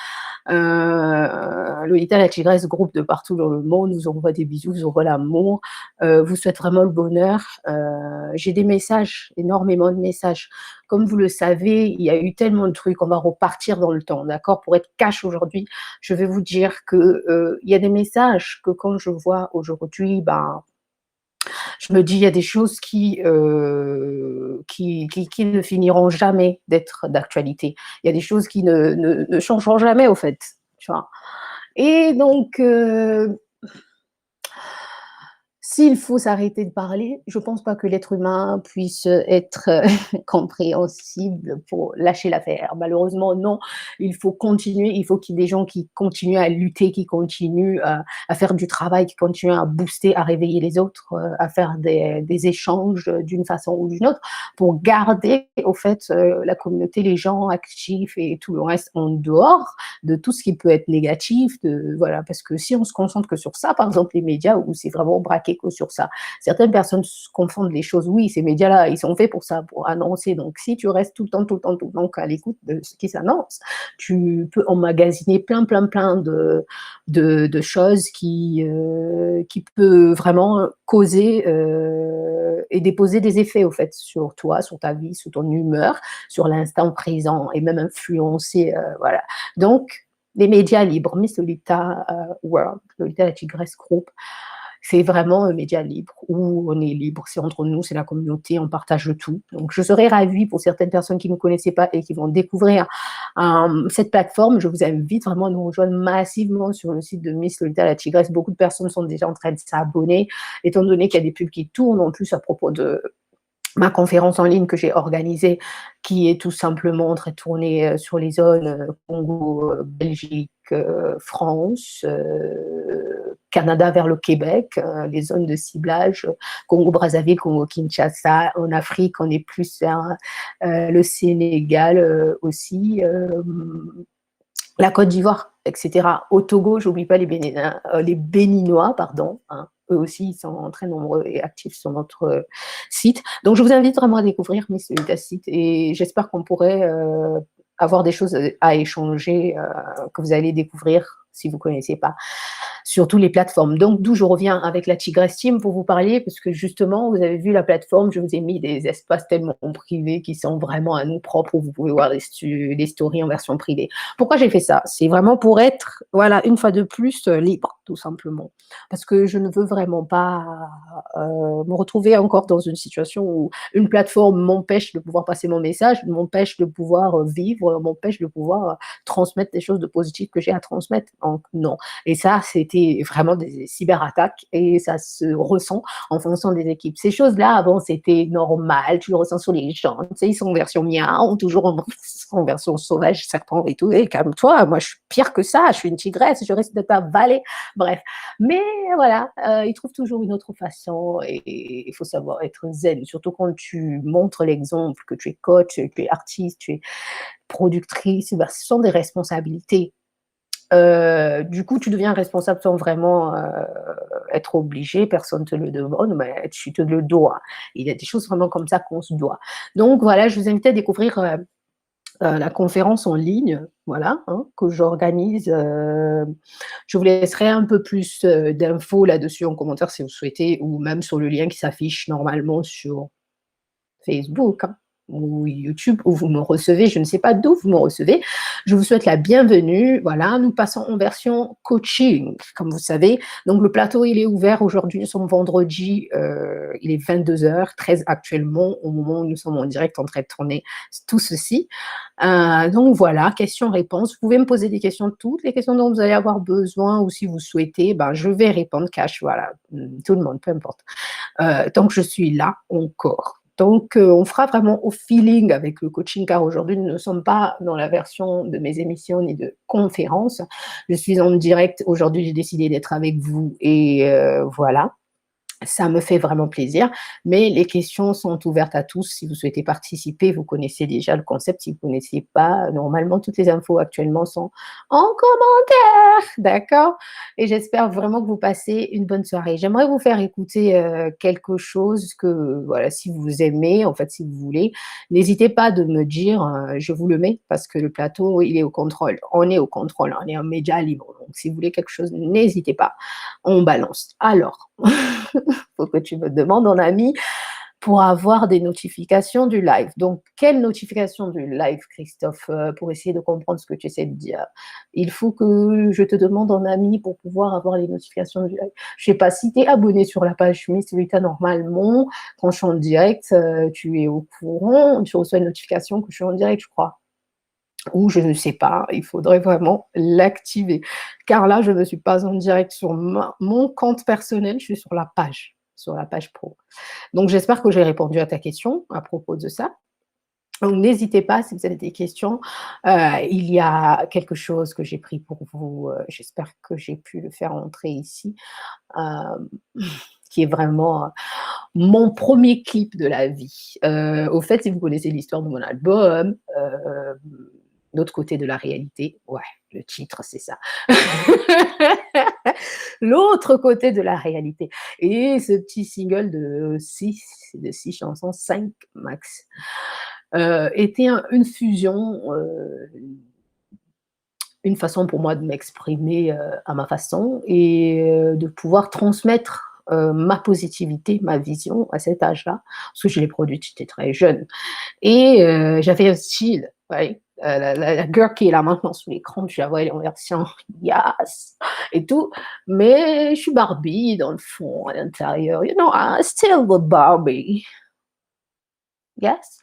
Lolita la tigresse, groupe de partout dans le monde, vous envoie des bisous, vous envoie l'amour, vous souhaite vraiment le bonheur. J'ai des messages, énormément de messages. Comme vous le savez, il y a eu tellement de trucs, on va repartir dans le temps, d'accord? Pour être cash aujourd'hui, je vais vous dire que il y a des messages que quand je vois aujourd'hui, ben, je me dis, il y a des choses qui ne finiront jamais d'être d'actualité. Il y a des choses qui ne changeront jamais, au fait. Tu vois. Et donc, s'il faut s'arrêter de parler, je ne pense pas que l'être humain puisse être compréhensible pour lâcher l'affaire. Malheureusement, non. Il faut continuer. Il faut qu'il y ait des gens qui continuent à lutter, qui continuent à faire du travail, qui continuent à booster, à réveiller les autres, à faire des échanges d'une façon ou d'une autre pour garder, au fait, la communauté, les gens actifs et tout le reste en dehors de tout ce qui peut être négatif. Voilà, parce que si on se concentre que sur ça, par exemple, les médias, où c'est vraiment braqué sur ça. Certaines personnes confondent les choses. Oui, ces médias-là, ils sont faits pour ça, pour annoncer. Donc, si tu restes tout le temps à l'écoute de ce qui s'annonce, tu peux emmagasiner plein de choses qui peut vraiment causer et déposer des effets, au fait, sur toi, sur ta vie, sur ton humeur, sur l'instant présent et même influencer, voilà. Donc, les médias libres, Miss Lolita World, Lolita la Tigresse Group, c'est vraiment un média libre, où on est libre, c'est entre nous, c'est la communauté, on partage tout. Donc, je serais ravie pour certaines personnes qui ne me connaissaient pas et qui vont découvrir cette plateforme. Je vous invite vraiment à nous rejoindre massivement sur le site de Miss Lolita la Tigresse. Beaucoup de personnes sont déjà en train de s'abonner, étant donné qu'il y a des pubs qui tournent en plus à propos de ma conférence en ligne que j'ai organisée, qui est tout simplement très tournée sur les zones Congo, Belgique, France, Canada vers le Québec, les zones de ciblage, Congo-Brazzaville, Congo-Kinshasa. En Afrique, on est plus vers le Sénégal aussi, la Côte d'Ivoire, etc. Au Togo, j'oublie pas les Béninois, pardon, hein. Eux aussi, ils sont très nombreux et actifs sur notre site. Donc, je vous invite vraiment à découvrir Miss Lolita Site et j'espère qu'on pourrait avoir des choses à échanger que vous allez découvrir si vous ne connaissez pas sur toutes les plateformes. Donc, d'où je reviens avec la Tigresse Team pour vous parler, parce que justement, vous avez vu la plateforme, je vous ai mis des espaces tellement privés qui sont vraiment à nous propres, où vous pouvez voir des stories en version privée. Pourquoi j'ai fait ça? C'est vraiment pour être, voilà, une fois de plus, libre, tout simplement. Parce que je ne veux vraiment pas me retrouver encore dans une situation où une plateforme m'empêche de pouvoir passer mon message, m'empêche de pouvoir vivre, m'empêche de pouvoir transmettre des choses de positives que j'ai à transmettre. Donc, non. Et ça, c'était vraiment des cyberattaques et ça se ressent en fonction des équipes. Ces choses-là, avant, c'était normal. Tu le ressens sur les gens. Tu sais, ils sont en version miaou, toujours en version sauvage, serpent et tout. Et calme-toi, moi, je suis pire que ça. Je suis une tigresse, je risque de t'avaler. Bref. Mais voilà, ils trouvent toujours une autre façon et il faut savoir être zen. Surtout quand tu montres l'exemple, que tu es coach, tu es artiste, tu es productrice, ben, ce sont des responsabilités. Du coup, tu deviens responsable sans vraiment être obligé, personne ne te le demande, mais tu te le dois. Il y a des choses vraiment comme ça qu'on se doit. Donc voilà, je vous invite à découvrir la conférence en ligne, voilà, hein, que j'organise. Je vous laisserai un peu plus d'infos là-dessus en commentaire si vous souhaitez, ou même sur le lien qui s'affiche normalement sur Facebook, hein, ou YouTube, où vous me recevez, je ne sais pas d'où vous me recevez. Je vous souhaite la bienvenue. Voilà, nous passons en version coaching, comme vous savez. Donc, le plateau, il est ouvert aujourd'hui. Nous sommes vendredi, il est 22h13 actuellement, au moment où nous sommes en direct en train de tourner tout ceci. Donc, voilà, questions-réponses. Vous pouvez me poser des questions, toutes les questions dont vous allez avoir besoin, ou si vous souhaitez, ben, je vais répondre cash, voilà, tout le monde, peu importe. Tant que je suis là encore. Donc, on fera vraiment au feeling avec le coaching, car aujourd'hui, nous ne sommes pas dans la version de mes émissions ni de conférences. Je suis en direct. Aujourd'hui, j'ai décidé d'être avec vous et voilà. Ça me fait vraiment plaisir, mais les questions sont ouvertes à tous. Si vous souhaitez participer, vous connaissez déjà le concept. Si vous ne connaissez pas, normalement, toutes les infos actuellement sont en commentaire, d'accord? Et j'espère vraiment que vous passez une bonne soirée. J'aimerais vous faire écouter quelque chose que, voilà, si vous aimez, en fait, si vous voulez, n'hésitez pas de me dire, je vous le mets, parce que le plateau, il est au contrôle. On est au contrôle, on est un média libre. Donc, si vous voulez quelque chose, n'hésitez pas, on balance. Alors... faut que tu me demandes en ami pour avoir des notifications du live. Donc, quelle notification du live, Christophe, pour essayer de comprendre ce que tu essaies de dire? Il faut que je te demande en ami pour pouvoir avoir les notifications du live. Je ne sais pas si tu es abonné sur la page Miss Lolita normalement. Quand je suis en direct, tu es au courant. Tu reçois une notification que je suis en direct, je crois. Ou je ne sais pas, il faudrait vraiment l'activer. Car là, je ne suis pas en direct sur mon compte personnel, je suis sur la page pro. Donc, j'espère que j'ai répondu à ta question à propos de ça. Donc, n'hésitez pas si vous avez des questions. Il y a quelque chose que j'ai pris pour vous. J'espère que j'ai pu le faire entrer ici. Qui est vraiment mon premier clip de la vie. Au fait, si vous connaissez l'histoire de mon album, l'autre côté de la réalité, ouais, le titre, c'est ça. L'autre côté de la réalité. Et ce petit single de 6 chansons, 5 max, était une fusion, une façon pour moi de m'exprimer à ma façon et de pouvoir transmettre ma positivité, ma vision à cet âge-là, parce que je l'ai produite, j'étais très jeune. Et j'avais un style, ouais, la girl qui est là maintenant sous l'écran, tu la vois, elle est en version yes et tout, mais je suis Barbie dans le fond, à l'intérieur, you know, I'm still the Barbie. Yes.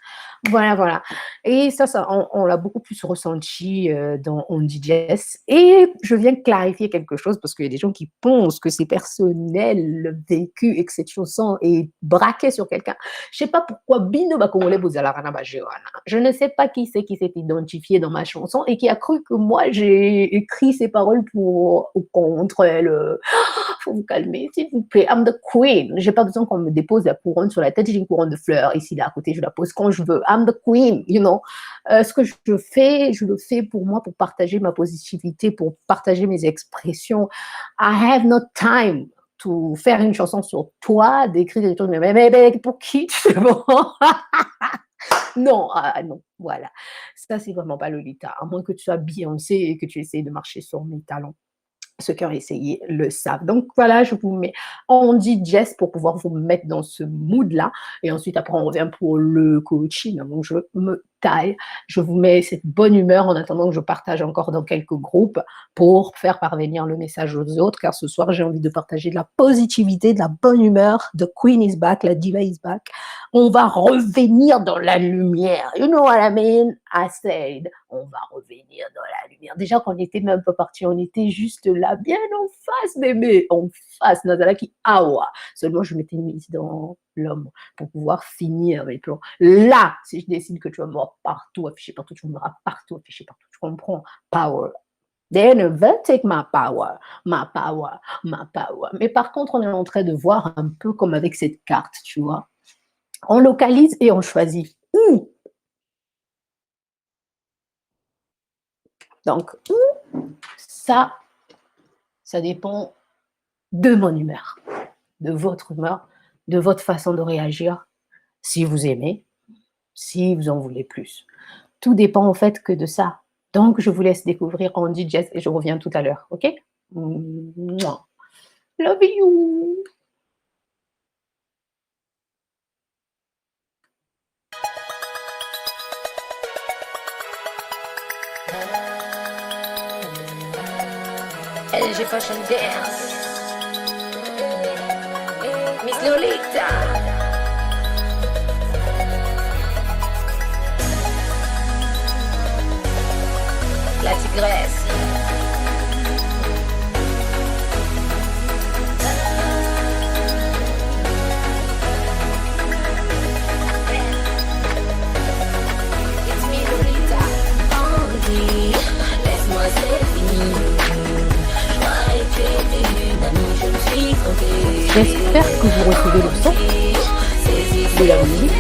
Voilà. Et ça on l'a beaucoup plus ressenti dans On Dit Yes. Et je viens clarifier quelque chose parce qu'il y a des gens qui pensent que c'est personnel, le vécu et que cette chanson est braquée sur quelqu'un. Je ne sais pas pourquoi Bino Bakongole Bozalarana Bajewana. Je ne sais pas qui c'est qui s'est identifié dans ma chanson et qui a cru que moi j'ai écrit ces paroles pour ou contre le faut vous calmer, s'il vous plaît. I'm the queen. J'ai pas besoin qu'on me dépose la couronne sur la tête. J'ai une couronne de fleurs ici, là, à côté. Je la pose quand je veux. I'm the queen, you know. Ce que je fais, je le fais pour moi, pour partager ma positivité, pour partager mes expressions. I have no time to faire une chanson sur toi, d'écrire des trucs, mais pour qui tu te prends? Non, non, voilà. Ça, c'est vraiment pas Lolita. À moins que tu sois Beyoncé et que tu essayes de marcher sur mes talons. Ceux qui ont essayé le savent. Donc voilà, je vous mets en digest pour pouvoir vous mettre dans ce mood-là. Et ensuite, après, on revient pour le coaching. Donc, je me taille. Je vous mets cette bonne humeur en attendant que je partage encore dans quelques groupes pour faire parvenir le message aux autres. Car ce soir, j'ai envie de partager de la positivité, de la bonne humeur. The Queen is back, la diva is back. On va revenir dans la lumière. You know what I mean? I said, on va revenir dans la lumière. Déjà qu'on n'était même pas parti, on était juste là, bien en face, bébé, en face. Nazalaki Awa. Seulement, je m'étais mise dans l'homme pour pouvoir finir mes plans. Là, si je décide que tu vas me voir partout, affiché partout, tu me verras partout, affiché partout. Tu comprends? Power. They never take my power, my power, my power. Mais par contre, on est en train de voir un peu comme avec cette carte, tu vois. On localise et on choisit où. Donc, ça dépend de mon humeur, de votre humeur, de votre façon de réagir, si vous aimez, si vous en voulez plus. Tout dépend en fait que de ça. Donc, je vous laisse découvrir en DJ et je reviens tout à l'heure, ok? Love you! LG Fashion Dance, Miss Lolita, la tigresse. It's me Lolita, Andy, laisse-moi c'est fini. J'espère que vous recevez le son de la musique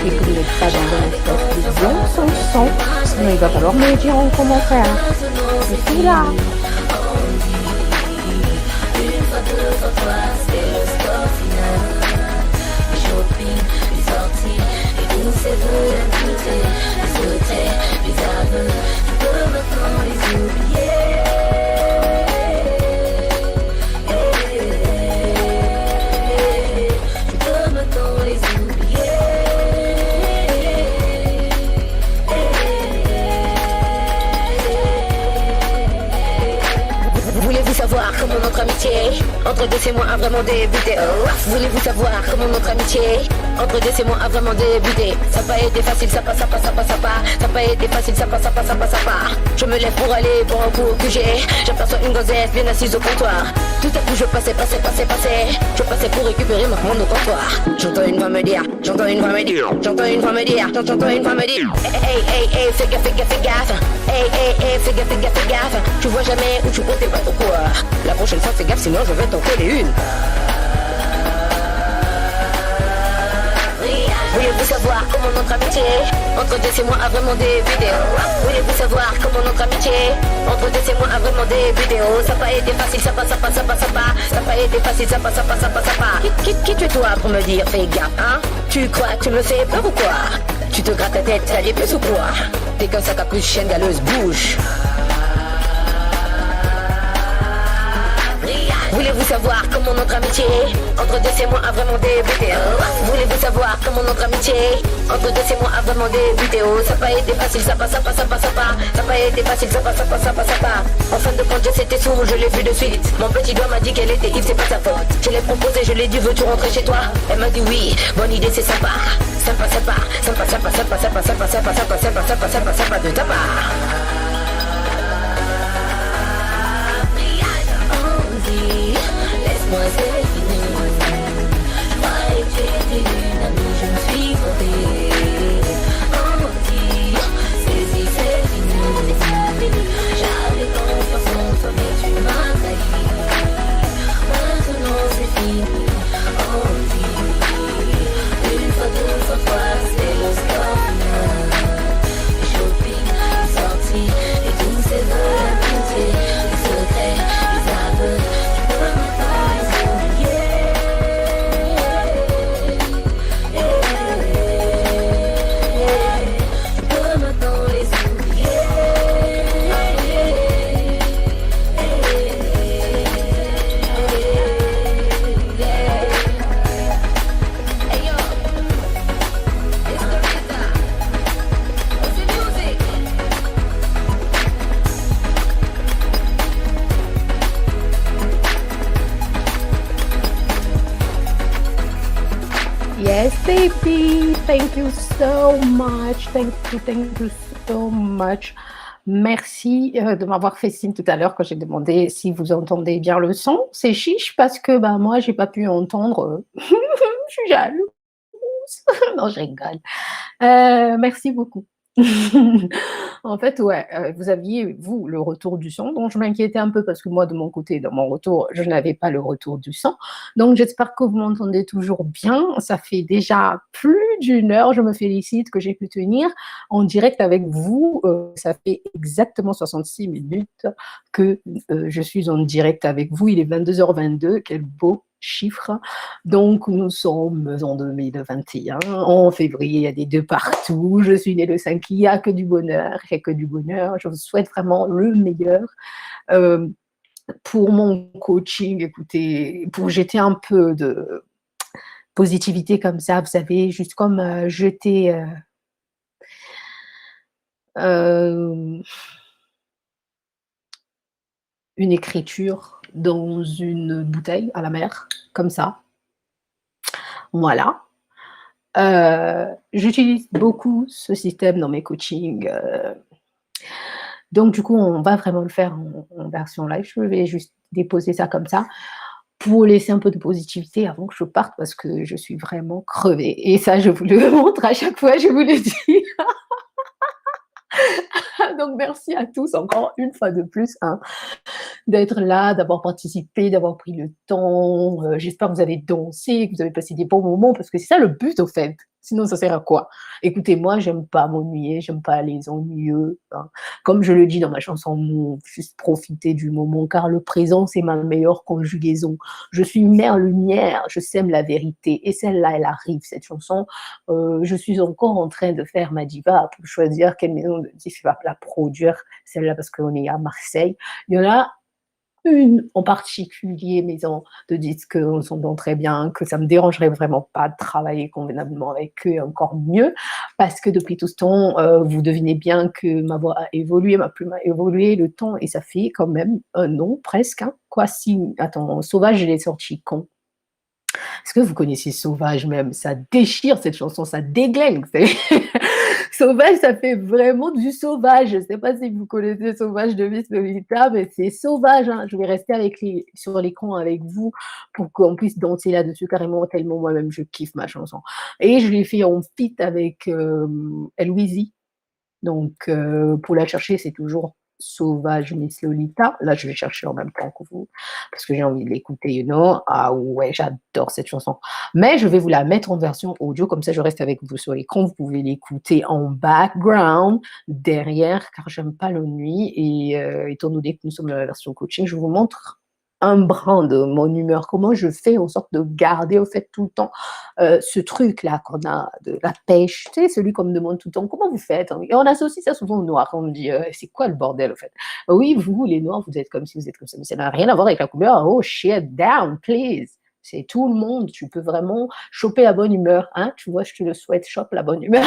et que vous n'êtes pas dans un espace de bien sans son. Sinon, il va falloir me le dire en commentaire. Je suis là. Voulez-vous savoir comment notre amitié entre deux et moi a vraiment débuté? Voulez-vous savoir comment notre amitié entre deux et moi a vraiment débuté? Ça n'a pas été facile, ça passe. Ça n'a pas été facile, ça passe. Je me lève pour aller pour un coup au QG. J'aperçois une gonzesse bien assise au comptoir. Tout à coup je passais. Je passais pour récupérer ma commande au comptoir. J'entends une voix me dire. Hey, fais gaffe. Hey, fais gaffe. Tu vois jamais où tu comptes tes bateaux quoi. La prochaine fois fais gaffe sinon je vais t'en coller une. Voulez-vous savoir comment notre amitié entre deux et moi a vraiment débuté? Voulez-vous savoir comment notre amitié entre deux et moi a vraiment débuté? Ça n'a pas été facile, ça passe. Ça n'a pas été facile, ça passe. Qui tu es toi pour me dire fais gaffe, hein? Tu crois que tu me fais peur ou quoi? Tu te grattes la tête, t'as des plus ou quoi? T'es qu'un sac à plus chienne galeuse, bouge. Voulez-vous savoir comment notre amitié entre deux et moi a vraiment débuté? Voulez-vous savoir comment notre amitié entre deux et moi a vraiment débuté? Ça n'a pas été facile, ça passe. Ça n'a pas été facile, ça passe. En fin de compte, j'étais sourd, je l'ai vu de suite. Mon petit doigt m'a dit qu'elle était Yves, c'est pas sa faute. Je l'ai proposé, je l'ai dit, veux-tu rentrer chez toi? Elle m'a dit oui, bonne idée, c'est sympa. Sympa de ta part. Laisse-moi c'est fini. Je croyais que tu étais une amie, je me suis trompée. Andy, saisis c'est fini. J'avais confiance en toi mais tu m'as trahi. baby. Thank you so much. Thank you so much. Merci de m'avoir fait signe tout à l'heure quand j'ai demandé si vous entendez bien le son. C'est chiche parce que bah, moi, j'ai pas pu entendre. Je suis jalouse. Non, je rigole. Merci beaucoup. En fait, ouais, vous aviez, vous, le retour du son, donc je m'inquiétais un peu parce que moi, de mon côté, dans mon retour, je n'avais pas le retour du son. Donc, j'espère que vous m'entendez toujours bien. Ça fait déjà plus d'une heure, je me félicite que j'ai pu tenir en direct avec vous. Ça fait exactement 66 minutes que je suis en direct avec vous. Il est 22h22, quel beau chiffre. Donc, nous sommes en 2021, en février, il y a des 2 partout. Je suis née le 5, il n'y a que du bonheur, il n'y a que du bonheur. Je vous souhaite vraiment le meilleur. Pour mon coaching, écoutez, pour jeter un peu de positivité comme ça, vous savez, juste comme jeter une écriture dans une bouteille à la mer, comme ça. Voilà. J'utilise beaucoup ce système dans mes coachings. Donc, du coup, on va vraiment le faire en version live. Je vais juste déposer ça comme ça pour laisser un peu de positivité avant que je parte parce que je suis vraiment crevée. Et ça, je vous le montre à chaque fois, je vous le dis. Donc, merci à tous encore une fois de plus hein, d'être là, d'avoir participé, d'avoir pris le temps. J'espère que vous avez dansé, que vous avez passé des bons moments parce que c'est ça le but au fait. Sinon, ça sert à quoi? Écoutez, moi, j'aime pas m'ennuyer, j'aime pas les ennuyeux. Hein. Comme je le dis dans ma chanson, juste profiter du moment, car le présent, c'est ma meilleure conjugaison. Je suis une mère lumière, je sème la vérité. Et celle-là, elle arrive, cette chanson. Je suis encore en train de faire ma diva pour choisir quelle maison de disque va la produire. Celle-là, parce qu'on est à Marseille. Il y en a une en particulier maison de disques on s'entend très bien, que ça me dérangerait vraiment pas de travailler convenablement avec eux, encore mieux, parce que depuis tout ce temps, vous devinez bien que ma voix a évolué, ma plume a évolué, le temps, et ça fait quand même un an presque, hein. Quoi, si, attends, Sauvage, je l'ai sorti quand? Est-ce que vous connaissez Sauvage même? Ça déchire cette chanson, ça déglingue. Sauvage, ça fait vraiment du sauvage. Je ne sais pas si vous connaissez Sauvage de Miss Lolita, mais c'est sauvage. Hein. Je vais rester sur l'écran avec vous pour qu'on puisse danser là-dessus carrément, tellement moi-même je kiffe ma chanson. Et je l'ai fait en feat avec Elwizy. Donc, pour la chercher, c'est toujours Sauvage Miss Lolita. Là, je vais chercher en même temps que vous, parce que j'ai envie de l'écouter, you know. Ah ouais, j'adore cette chanson. Mais je vais vous la mettre en version audio, comme ça je reste avec vous sur l'écran. Vous pouvez l'écouter en background, derrière, car j'aime pas l'ennui. Et étant donné que nous sommes dans la version coaching, je vous montre un brin de mon humeur, comment je fais en sorte de garder au fait tout le temps ce truc-là qu'on a, de la pêche, tu sais, celui qu'on me demande tout le temps, comment vous faites? Et on associe ça souvent au noir, on me dit, c'est quoi le bordel au fait? Oui, vous, les noirs, vous êtes comme si vous êtes comme ça, mais ça n'a rien à voir avec la couleur, oh shit, down, please. C'est tout le monde, tu peux vraiment choper la bonne humeur, hein, tu vois, je te le souhaite, chope la bonne humeur.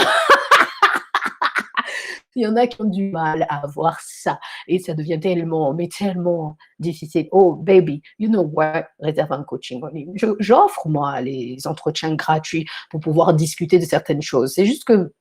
Il y en a qui ont du mal à avoir ça et ça devient tellement, mais tellement difficile. Oh, baby, you know what? Réserve un coaching en ligne. J'offre, moi, les entretiens gratuits pour pouvoir discuter de certaines choses. C'est juste que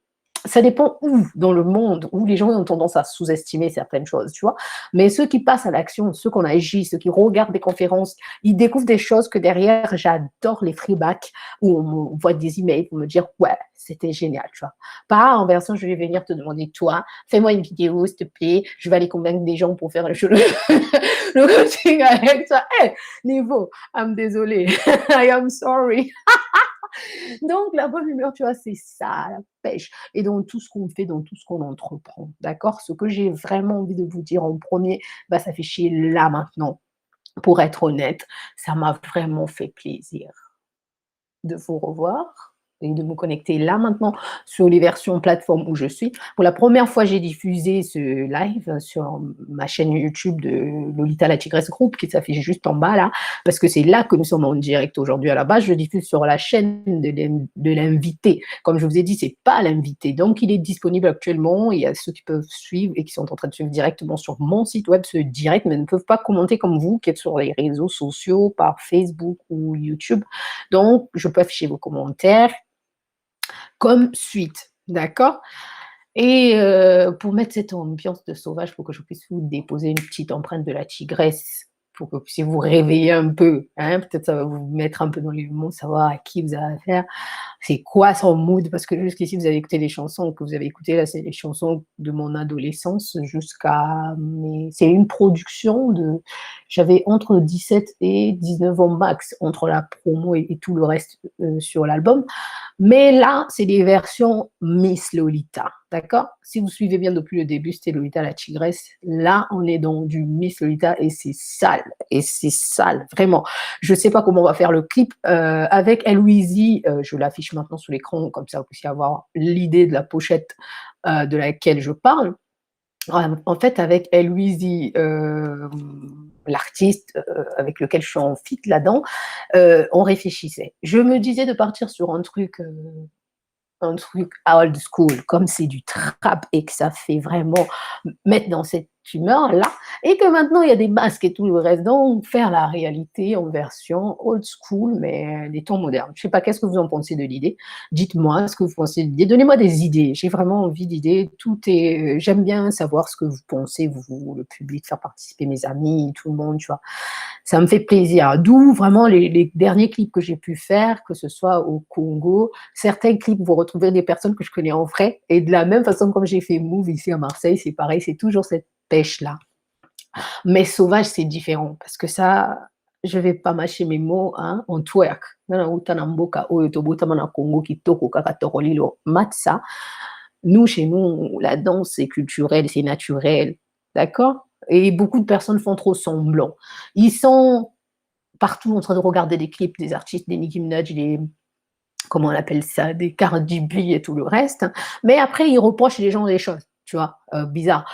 ça dépend où dans le monde où les gens ont tendance à sous-estimer certaines choses, tu vois. Mais ceux qui passent à l'action, ceux qu'on agit, ceux qui regardent des conférences, ils découvrent des choses que derrière, j'adore les freebacks où on m'envoie des emails pour me dire ouais, c'était génial, tu vois. Pas en version je vais venir te demander toi, fais-moi une vidéo s'il te plaît, je vais aller convaincre des gens pour faire le coaching avec toi. Hey, niveau, I'm désolée, I am sorry. Donc, la bonne humeur, tu vois, c'est ça, la pêche. Et dans tout ce qu'on fait, dans tout ce qu'on entreprend, d'accord? Ce que j'ai vraiment envie de vous dire en premier, bah, ça fait chier là maintenant. Pour être honnête, ça m'a vraiment fait plaisir de vous revoir et de me connecter là maintenant sur les versions plateformes où je suis. Pour la première fois, j'ai diffusé ce live sur ma chaîne YouTube de Lolita la Tigresse Group, qui s'affiche juste en bas là, parce que c'est là que nous sommes en direct aujourd'hui. À la base, je diffuse sur la chaîne de l'invité. Comme je vous ai dit, c'est pas l'invité. Donc, il est disponible actuellement. Il y a ceux qui peuvent suivre et qui sont en train de suivre directement sur mon site web, ce direct, mais ne peuvent pas commenter comme vous, qui êtes sur les réseaux sociaux, par Facebook ou YouTube. Donc, je peux afficher vos commentaires. comme suite, d'accord? Et pour mettre cette ambiance de sauvage, pour que je puisse vous déposer une petite empreinte de la tigresse, pour que vous puissiez vous réveiller un peu, hein, peut-être ça va vous mettre un peu dans les mots, savoir à qui vous avez affaire, c'est quoi son mood, parce que jusqu'ici vous avez écouté les chansons que vous avez écoutées, là c'est les chansons de mon adolescence jusqu'à c'est une production de, j'avais entre 17 et 19 ans max, entre la promo et tout le reste sur l'album. Mais là, c'est des versions Miss Lolita, d'accord? Si vous suivez bien depuis le début, c'était Lolita la tigresse. Là, on est dans du Miss Lolita et c'est sale, vraiment. Je ne sais pas comment on va faire le clip avec Eloizy. Je l'affiche maintenant sous l'écran, comme ça vous puissiez avoir l'idée de la pochette de laquelle je parle. En fait, avec Eloizy, l'artiste avec lequel je suis en feat là-dedans, on réfléchissait. Je me disais de partir sur un truc old school, comme c'est du trap et que ça fait vraiment mettre dans cette humeur-là, et que maintenant il y a des masques et tout le reste, donc faire la réalité en version old school, mais des temps modernes. Je sais pas, qu'est-ce que vous en pensez de l'idée? Dites-moi ce que vous pensez de l'idée, donnez-moi des idées, j'ai vraiment envie d'idées, j'aime bien savoir ce que vous pensez, vous, le public, faire participer mes amis, tout le monde, tu vois, ça me fait plaisir, d'où vraiment les derniers clips que j'ai pu faire, que ce soit au Congo, certains clips, vous retrouvez des personnes que je connais en vrai, et de la même façon comme j'ai fait Move ici à Marseille, c'est pareil, c'est toujours cette pêche-là. Mais sauvage, c'est différent, parce que ça, je vais pas mâcher mes mots, hein, on twerk. Nous, chez nous, la danse, c'est culturel, c'est naturel, d'accord? Et beaucoup de personnes font trop semblant. Ils sont partout en train de regarder des clips des artistes, des Nicki Minaj, comment on appelle ça, des Cardi B et tout le reste, mais après, ils reprochent les gens des choses. Tu vois, bizarre.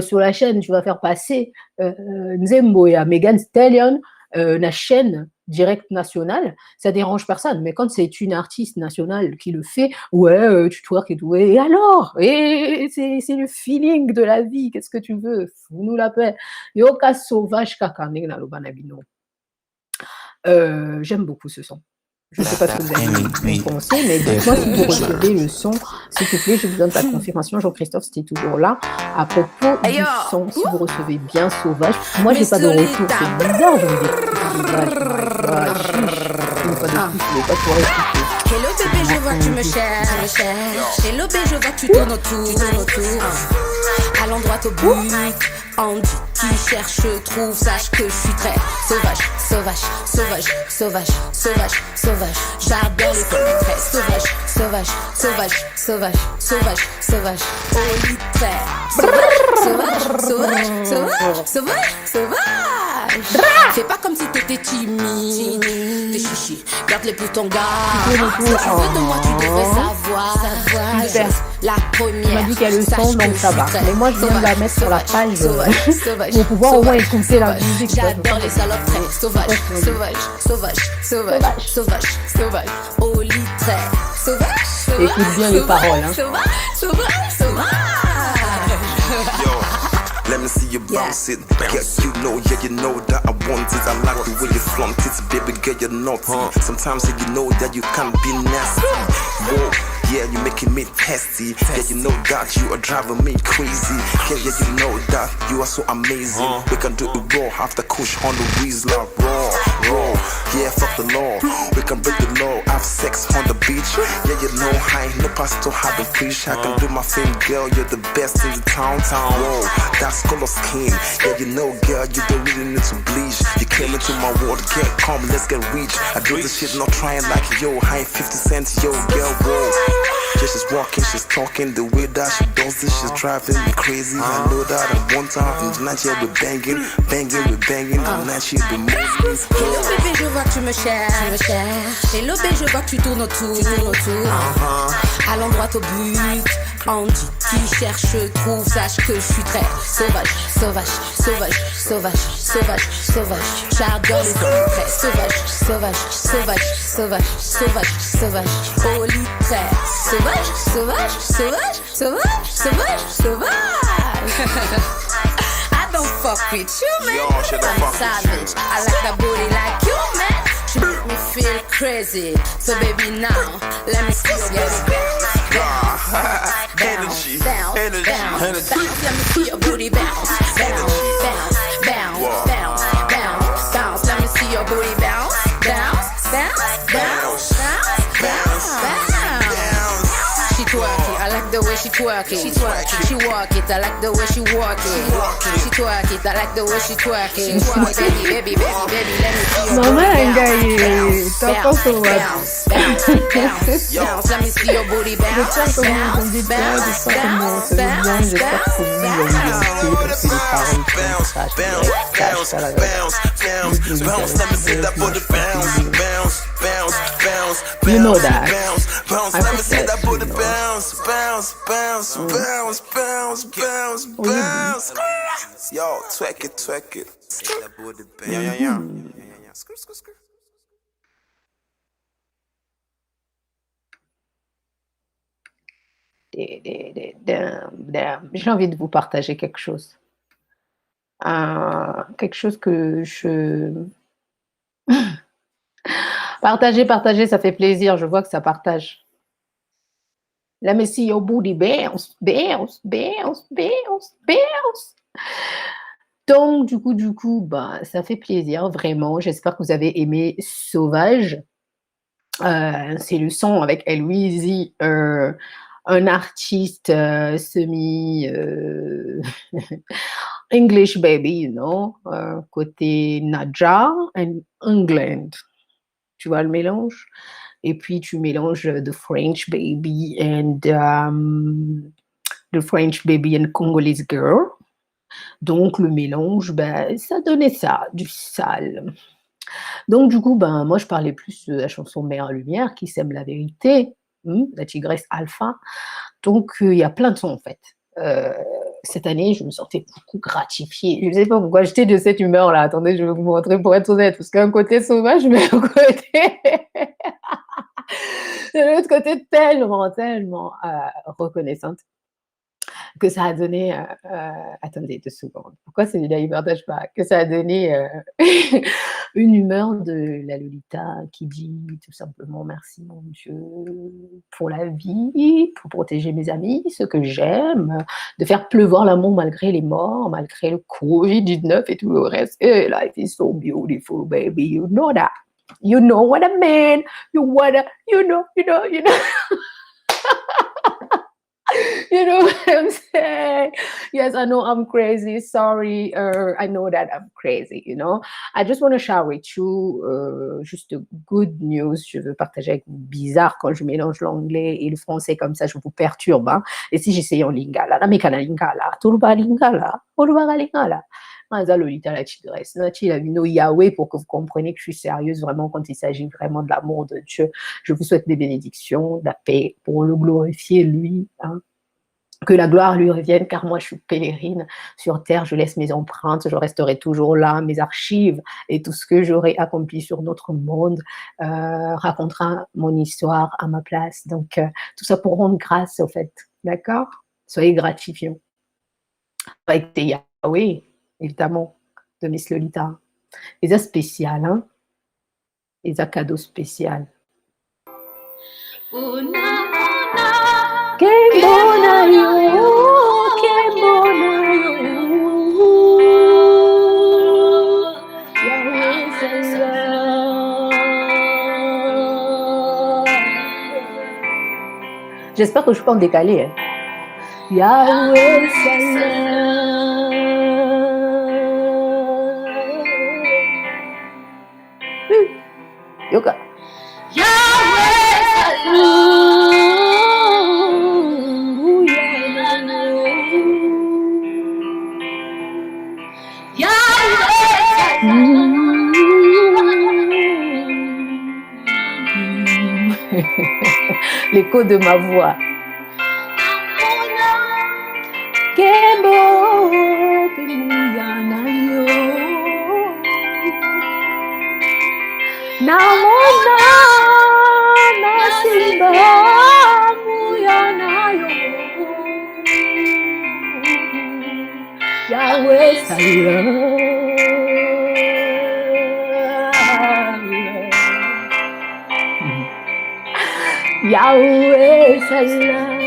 Sur la chaîne, tu vas faire passer Nzembo et Megan Stallion, la chaîne direct nationale, ça dérange personne. Mais quand c'est une artiste nationale qui le fait, ouais, tu twerk et tout. Et alors? Et c'est le feeling de la vie. Qu'est-ce que tu veux? Fous-nous la paix. Yoka sauvage kakane na lobanabino. J'aime beaucoup ce son. Je ne sais pas ce que vous avez pensé, mais dites-moi si vous recevez le son. S'il te plaît, je vous donne ta confirmation. Jean-Christophe, c'était toujours là. À propos du son, si vous recevez bien Sauvage, moi, j'ai pas de retour. C'est bizarre, je vous dis. Hello bébé, je vois que tu me cherches. Hello bébé, je vois que tu tournes autour. Allons droit au but. Andy qui cherche, trouve, sache que je suis très sauvage. J'adore les femmes très sauvage. Oh, lit très sauvage. Fais pas comme si t'étais timide. T'es chichi, garde les plus ton gars. Si tu veux de moi, tu devrais savoir. La première. Tu m'as dit qu'il y a le son, donc ça va. Mais moi, je viens de la mettre sur la page pour pouvoir au moins écouter la musique. J'adore les salopes très sauvage. Au lit très sauvage. Écoute bien les paroles. Sauvage. Let me see you bounce it. Yeah, you know that I want it. I like the way you flaunt it, baby girl, you're naughty. Sometimes you know that you can't be nasty. Whoa, yeah, you're making me testy. Yeah, you know that you are driving me crazy. Yeah, you know that you are so amazing. We can do it raw, after Kush on the Weasler. Raw, yeah, fuck the law. We can break the law, have sex on the beach. Yeah, you know I no pastor have a fish. I can do my thing, girl, you're the best in the town. Whoa, that's color skin. Yeah, you know, girl, you don't really need to bleach. You came into my world, get calm, let's get rich. I do this shit not trying like yo, high 50 cents, yo, girl, whoa. Yeah, she's walking, she's talking, the way that she does this, she's driving me crazy. I know that I want her, and tonight she'll be banging, tonight she'll be moving. Hello bébé, je vois que tu me cherches. Hello bébé, je vois que tu tournes autour. Allons droit au but. Andy qui cherche, trouve, sache que je suis très sauvage. J'adore les hommes très sauvage. Au lit très sauvage. I don't fuck with you, man. Yo, shut the I'm fuck savage. I like that booty like you, man. She make me feel crazy. So baby now, let me see your booty bounce, Energy, bounce, energy, bounce, energy. bounce. Let me see your booty bounce, bounce, bounce, bounce, bounce, bounce, bounce. Let me see your booty bounce, bounce, bounce, bounce, bounce, bounce. She twerk it, I like the way she twerk it. She twerk it, she walk it, I like the way she walk it. She twerk it, I like the way she twerk it. Baby, let me see your Maman booty angai bounce, toko bounce, bounce, bounce, bounce. Let me see your booty bounce, J'espère que vous entendez bien, j'espère que vous entendez bien, j'espère que vous avez bien parce que les paroles Bounce, bounce, bounce, bounce, bounce. Let me see that booty bounce, bounce, bounce, bounce, You know bounce, that. bounce, bounce. I Let me think see that that you booty know. bounce, bounce, bounce, bounce, bounce, bounce, bounce. Yo, twerk it, twerk it. Yeah, yeah, yeah. Screw, screw, screw. J'ai envie de vous partager quelque chose. Quelque chose que je... Partager, ça fait plaisir. Je vois que ça partage. Let me see your booty bounce, bounce, bounce, bounce, bounce. Donc, du coup, bah, ça fait plaisir, vraiment. J'espère que vous avez aimé Sauvage. C'est le son avec Louise, un artiste semi English baby, you know, côté Naija and England. Tu vois le mélange? Et puis tu mélanges the French baby and Congolese girl. Donc le mélange, ben, ça donnait ça, du sale. Donc du coup, ben, moi je parlais plus de la chanson Mère Lumière qui sème la vérité, la Tigresse Alpha. Donc il y a plein de sons en fait. Cette année, je me sentais beaucoup gratifiée. Je ne sais pas pourquoi j'étais de cette humeur-là. Attendez, je vais vous montrer pour être honnête, parce qu'un côté sauvage, mais un côté... de l'autre côté, tellement reconnaissante que ça a donné... attendez 2 secondes. Pourquoi celui-là, il ne partage pas? Que ça a donné une humeur de la Lolita qui dit tout simplement merci mon Dieu pour la vie, pour protéger mes amis, ceux que j'aime, de faire pleuvoir l'amour malgré les morts, malgré le Covid-19 et tout le reste. Hey, life is so beautiful, baby, you know that. You know what I mean. You know. You know what I'm saying? Yes, I know I'm crazy. Sorry, I know that I'm crazy, you know. I just want to share with you just a good news. Je veux partager avec vous. Bizarre quand je mélange l'anglais et le français comme ça, je vous perturbe. Hein? Et si j'essaye en lingala, la mécana lingala, tuluba lingala, oluba lingala. Lolita la tigresse, Nachi la vino Yahweh, pour que vous compreniez que je suis sérieuse vraiment quand il s'agit vraiment de l'amour de Dieu. Je vous souhaite des bénédictions, de la paix, pour le glorifier lui, hein. Que la gloire lui revienne, car moi je suis pèlerine sur terre, je laisse mes empreintes, je resterai toujours là, mes archives et tout ce que j'aurai accompli sur notre monde racontera mon histoire à ma place. Donc tout ça pour rendre grâce au fait, d'accord? Soyez gratifiants. Avec tes Yahweh, évidemment, de Miss Lolita. Les a spécial, hein? Les a cadeaux spécial. Que bona yo, que bona yo. Yahweh Seigneur. J'espère que je peux en décaler. Hein. Yahweh Seigneur. Yoga. Yahweh Seigneur. L'écho de ma voix. Kembo Pimuyanayo Namona Nasimba Muyanayo Yahweh Seigneur. Yahweh Salam.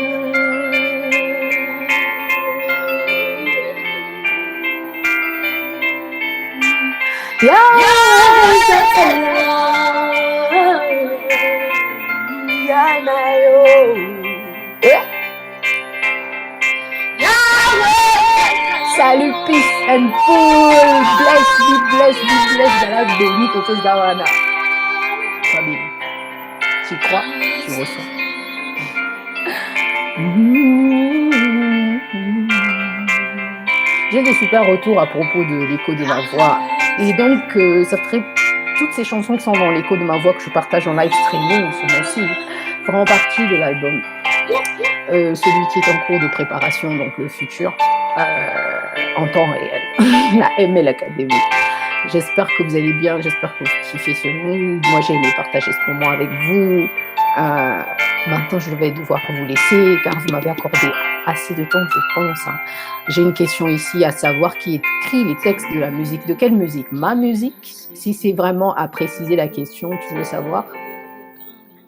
Yahweh Salam. Yanayo. Salut, peace and full. Bless me, bless me, bless de la béni pour tous Dawana. Famille. Tu crois, tu ressens. J'ai des super retours à propos de l'écho de ma voix. Et donc, ça ferait toutes ces chansons qui sont dans l'écho de ma voix que je partage en live streaming sur mon site feront partie de l'album. Celui qui est en cours de préparation, donc le futur, en temps réel. La ML Academy. J'espère que vous allez bien, j'espère que vous kiffez ce mood. Moi, j'ai aimé partager ce moment avec vous. Maintenant, je vais devoir vous laisser car vous m'avez accordé assez de temps, je pense. J'ai une question ici à savoir qui écrit les textes de la musique. De quelle musique? Ma musique? Si c'est vraiment à préciser la question, tu veux savoir?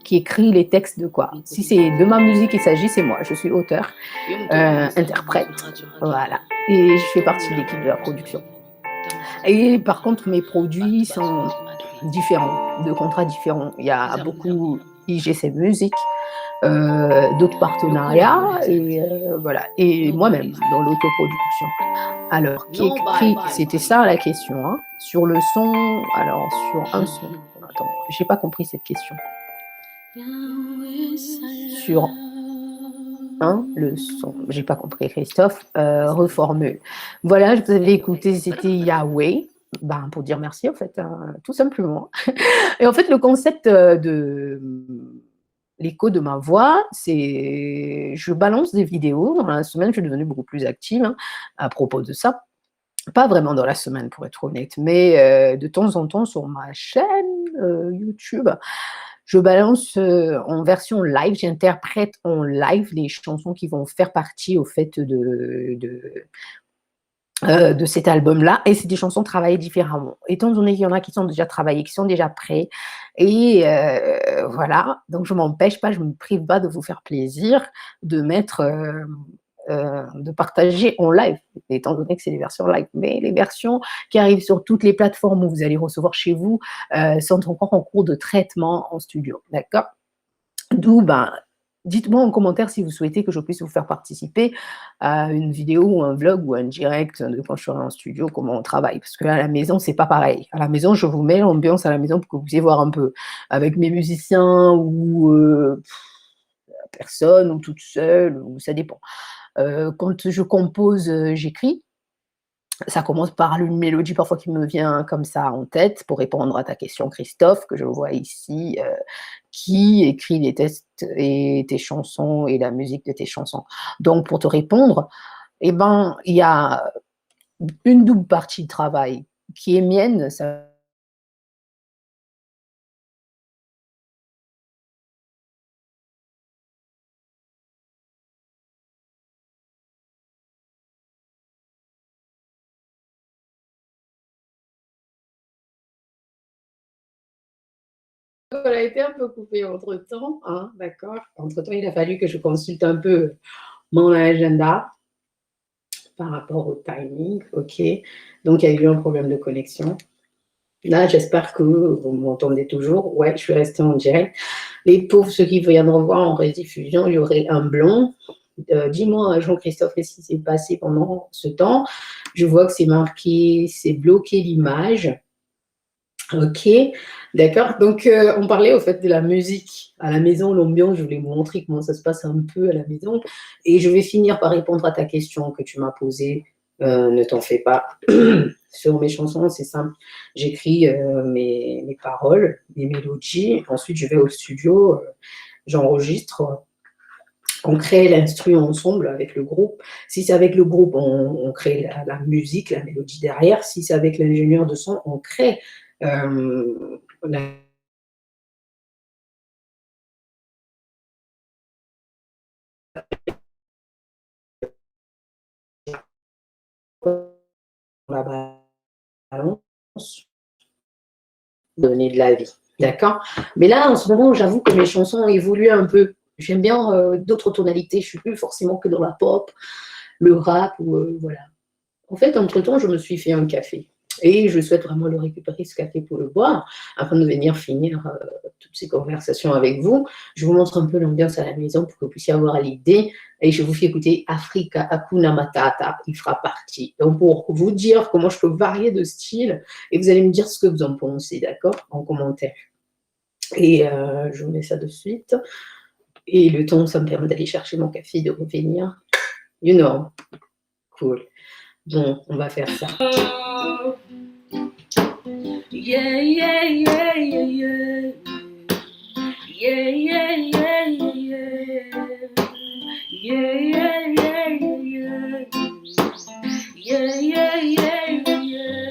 Qui écrit les textes de quoi? Si c'est de ma musique il s'agit, c'est moi. Je suis auteur, interprète, voilà. Et je fais partie de l'équipe de la production. Et par contre, mes produits sont différents, de contrats différents. Il y a beaucoup IGC Musique, d'autres partenariats, et voilà. Et moi-même, dans l'autoproduction. Alors, qui écrit? C'était ça la question. Hein. Sur le son, alors sur un son. Attends, j'ai pas compris cette question. Sur le son. J'ai pas compris, Christophe. Reformule. Voilà, je vous avais écouté, c'était Yahweh. Ben, pour dire merci, en fait, tout simplement. Et en fait, le concept de l'écho de ma voix, c'est je balance des vidéos. Dans la semaine, je suis devenue beaucoup plus active à propos de ça. Pas vraiment dans la semaine, pour être honnête, mais de temps en temps sur ma chaîne YouTube, je balance en version live, j'interprète en live les chansons qui vont faire partie au fait de cet album-là, et c'est des chansons travaillées différemment. Étant donné qu'il y en a qui sont déjà travaillées, qui sont déjà prêts, et voilà, donc je m'empêche pas, je me prive pas de vous faire plaisir, de mettre, de partager en live, étant donné que c'est des versions live. Mais les versions qui arrivent sur toutes les plateformes où vous allez recevoir chez vous sont encore en cours de traitement en studio, d'accord? D'où, ben, dites-moi en commentaire si vous souhaitez que je puisse vous faire participer à une vidéo ou un vlog ou un direct de quand je serai en studio, comment on travaille. Parce que à la maison, c'est pas pareil. À la maison, je vous mets l'ambiance à la maison pour que vous puissiez voir un peu avec mes musiciens ou personne ou toute seule, ou ça dépend. Quand je compose, j'écris. Ça commence par une mélodie parfois qui me vient comme ça en tête pour répondre à ta question, Christophe, que je vois ici, qui écrit les textes et tes chansons et la musique de tes chansons. Donc pour te répondre, eh ben, il y a une double partie de travail qui est mienne, ça a été un peu coupée entre-temps, hein, d'accord? Entre-temps, il a fallu que je consulte un peu mon agenda par rapport au timing, ok? Donc, il y a eu un problème de connexion. Là, j'espère que vous m'entendez toujours. Ouais, je suis restée en direct. Les pauvres, ceux qui viendront voir en rediffusion, il y aurait un blanc. Dis-moi, Jean-Christophe, qu'est-ce qui s'est passé pendant ce temps? Je vois que c'est marqué, c'est bloqué l'image. Ok, d'accord. Donc, on parlait au fait de la musique à la maison, l'ambiance. Je voulais vous montrer comment ça se passe un peu à la maison. Et je vais finir par répondre à ta question que tu m'as posée. Ne t'en fais pas. Sur mes chansons, c'est simple. J'écris mes paroles, mes mélodies. Ensuite, je vais au studio, j'enregistre. On crée l'instru ensemble avec le groupe. Si c'est avec le groupe, on crée la musique, la mélodie derrière. Si c'est avec l'ingénieur de son, on crée la balance, donner de la vie. D'accord? Mais là, en ce moment, j'avoue que mes chansons ont évolué un peu. J'aime bien d'autres tonalités. Je ne suis plus forcément que dans la pop, le rap, ou voilà. En fait, entre-temps, je me suis fait un café. Et je souhaite vraiment le récupérer, ce café, pour le boire, afin de venir finir toutes ces conversations avec vous. Je vous montre un peu l'ambiance à la maison pour que vous puissiez avoir l'idée. Et je vous fais écouter Africa Hakuna Matata. Il fera partie. Donc, pour vous dire comment je peux varier de style, et vous allez me dire ce que vous en pensez, d'accord? En commentaire. Et je vous mets ça de suite. Et le temps, ça me permet d'aller chercher mon café, de revenir. You know. Cool. Bon, on va faire ça. Yeah, yeah, yeah, yeah, yeah. Yeah, yeah, yeah, yeah, yeah. Yeah, yeah, yeah, yeah, yeah. Yeah, yeah, yeah, yeah, yeah.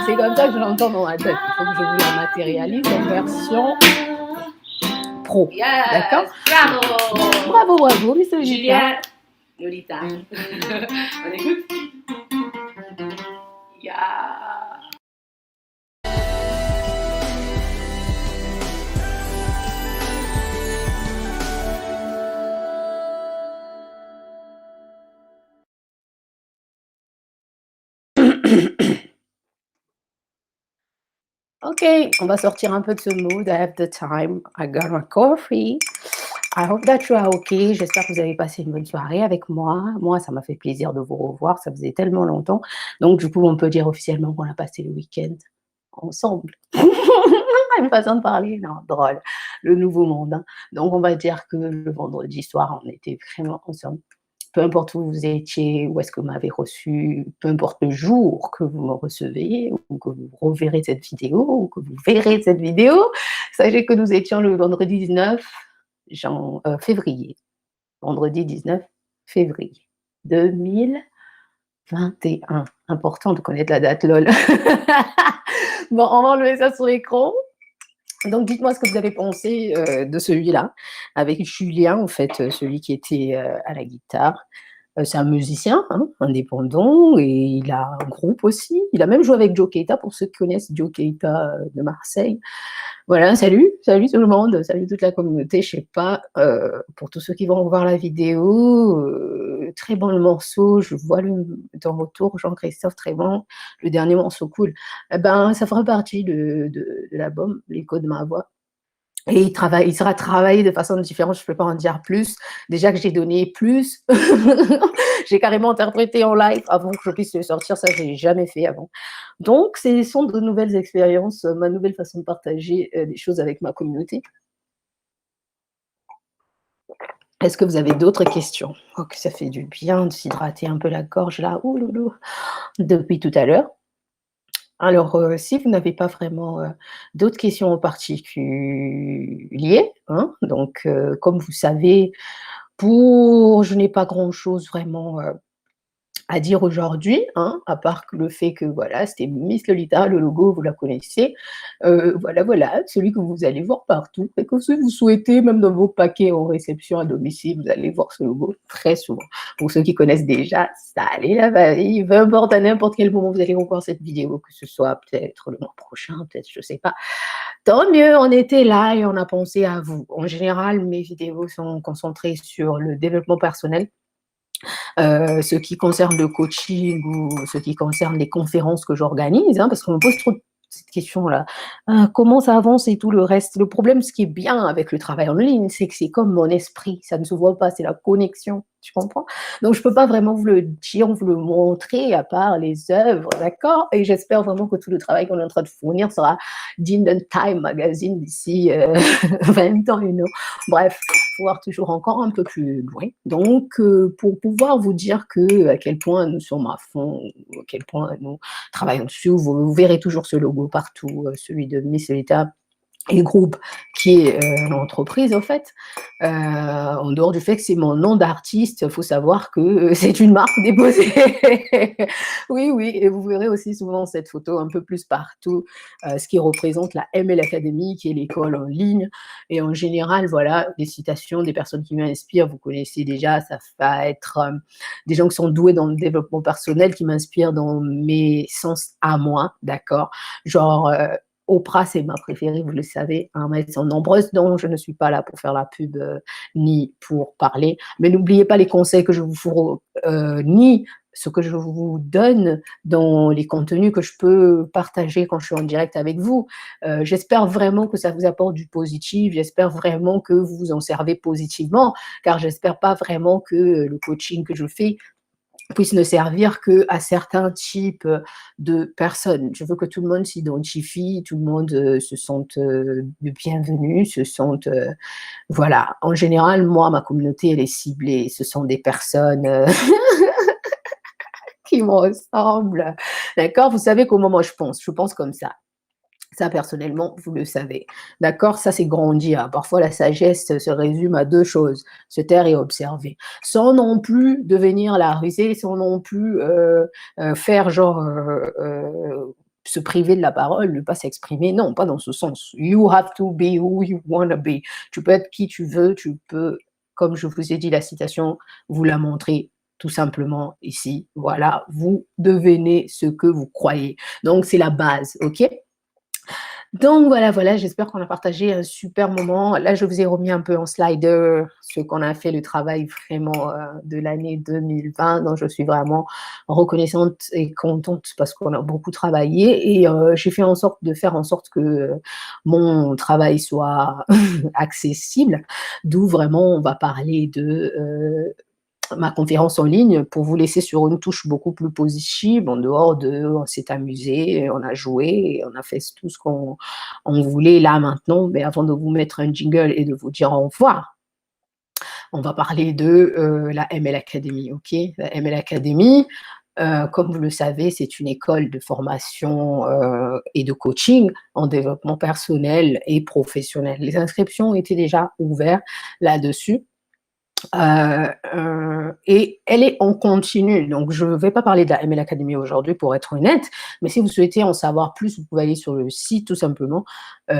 C'est comme ça que je l'entends dans la tête. Il faut que je vous la matérialise en version pro. Yes, d'accord? bravo. Bravo, bravo, Miss Juliette. Lolita. On écoute? Yeah. Ok, on va sortir un peu de ce mood. I have the time. I got my coffee. I hope that you are okay. J'espère que vous avez passé une bonne soirée avec moi. Moi, ça m'a fait plaisir de vous revoir. Ça faisait tellement longtemps. Donc, du coup, on peut dire officiellement qu'on a passé le week-end ensemble. Une façon de parler, non, drôle. Le nouveau monde. Hein. Donc, on va dire que le vendredi soir, on était vraiment ensemble. Peu importe où vous étiez, où est-ce que vous m'avez reçu, peu importe le jour que vous me recevez, ou que vous reverrez cette vidéo, ou que vous verrez cette vidéo, sachez que nous étions le vendredi 19 février. Vendredi 19 février 2021. Important de connaître la date, lol. Bon, on va enlever ça sur l'écran. Donc, dites-moi ce que vous avez pensé de celui-là, avec Julien, en fait, celui qui était à la guitare. C'est un musicien hein, indépendant et il a un groupe aussi. Il a même joué avec Joe Keita, pour ceux qui connaissent Joe Keita de Marseille. Voilà, salut tout le monde, salut toute la communauté. Je sais pas, pour tous ceux qui vont voir la vidéo, très bon le morceau. Je vois dans vos tours, Jean-Christophe, très bon. Le dernier morceau, cool. Eh ben, ça fera partie de l'album, l'écho de ma voix. Et il sera travaillé de façon différente, je ne peux pas en dire plus. Déjà que j'ai donné plus, j'ai carrément interprété en live avant que je puisse le sortir, ça je n'ai jamais fait avant. Donc, ce sont de nouvelles expériences, ma nouvelle façon de partager des choses avec ma communauté. Est-ce que vous avez d'autres questions? Oh, que ça fait du bien de s'hydrater un peu la gorge là, ouloulou, depuis tout à l'heure. Alors, si vous n'avez pas vraiment d'autres questions en particulier, hein, donc comme vous savez, je n'ai pas grand-chose vraiment à dire aujourd'hui, hein, à part que le fait que voilà, c'était Miss Lolita, le logo, vous la connaissez. Voilà, celui que vous allez voir partout. Et que si vous souhaitez, même dans vos paquets en réception à domicile, vous allez voir ce logo très souvent. Pour ceux qui connaissent déjà, ça allez là-bas, peu importe à n'importe quel moment vous allez revoir cette vidéo, que ce soit peut-être le mois prochain, peut-être, je sais pas. Tant mieux, on était là et on a pensé à vous. En général, mes vidéos sont concentrées sur le développement personnel. Ce qui concerne le coaching ou ce qui concerne les conférences que j'organise, hein, parce qu'on me pose trop cette question-là. Comment ça avance et tout le reste. Le problème, ce qui est bien avec le travail en ligne, c'est que c'est comme mon esprit, ça ne se voit pas, c'est la connexion, tu comprends? Donc, je ne peux pas vraiment vous le dire, vous le montrer, à part les œuvres, d'accord? Et j'espère vraiment que tout le travail qu'on est en train de fournir sera digne d'un Time Magazine d'ici 20 ans, Bref, voir toujours encore un peu plus loin. Donc, pour pouvoir vous dire à quel point nous sommes à fond, à quel point nous travaillons dessus, vous verrez toujours ce logo partout, celui de Miss Lolita et le groupe qui est l'entreprise, en fait. En dehors du fait que c'est mon nom d'artiste, il faut savoir que c'est une marque déposée. Oui, et vous verrez aussi souvent cette photo un peu plus partout, ce qui représente la ML Academy, qui est l'école en ligne. Et en général, voilà, des citations des personnes qui m'inspirent, vous connaissez déjà, ça va être des gens qui sont doués dans le développement personnel, qui m'inspirent dans mes sens à moi, d'accord? Genre, Oprah, c'est ma préférée, vous le savez, hein, mais elles sont nombreuses, donc je ne suis pas là pour faire la pub ni pour parler. Mais n'oubliez pas les conseils que je vous fournis, ni ce que je vous donne dans les contenus que je peux partager quand je suis en direct avec vous. J'espère vraiment que ça vous apporte du positif, j'espère vraiment que vous vous en servez positivement, car j'espère pas vraiment que le coaching que je fais puisse ne servir qu'à certains types de personnes. Je veux que tout le monde s'identifie, tout le monde se sente bienvenu, se sente... voilà. En général, moi, ma communauté, elle est ciblée. Ce sont des personnes qui me ressemblent. D'accord? Vous savez comment moi je pense. Je pense comme ça. Ça, personnellement, vous le savez. D'accord? Ça, c'est grandir. Parfois, la sagesse se résume à 2 choses, se taire et observer. Sans non plus devenir la rusée, sans non plus faire genre se priver de la parole, ne pas s'exprimer. Non, pas dans ce sens. You have to be who you wanna be. Tu peux être qui tu veux, tu peux, comme je vous ai dit la citation, vous la montrer tout simplement ici. Voilà, vous devenez ce que vous croyez. Donc, c'est la base, ok? Donc voilà, j'espère qu'on a partagé un super moment. Là, je vous ai remis un peu en slider ce qu'on a fait, le travail vraiment de l'année 2020, dont je suis vraiment reconnaissante et contente parce qu'on a beaucoup travaillé et j'ai fait en sorte de faire en sorte que mon travail soit accessible, d'où vraiment on va parler de ma conférence en ligne pour vous laisser sur une touche beaucoup plus positive, en dehors de on s'est amusé, on a joué, on a fait tout ce qu'on voulait là maintenant. Mais avant de vous mettre un jingle et de vous dire au revoir, on va parler de la ML Academy, ok? La ML Academy, comme vous le savez, c'est une école de formation et de coaching en développement personnel et professionnel. Les inscriptions étaient déjà ouvertes là-dessus. Et elle est en continu. Donc, je ne vais pas parler de la ML Academy aujourd'hui pour être honnête, mais si vous souhaitez en savoir plus, vous pouvez aller sur le site tout simplement. Vous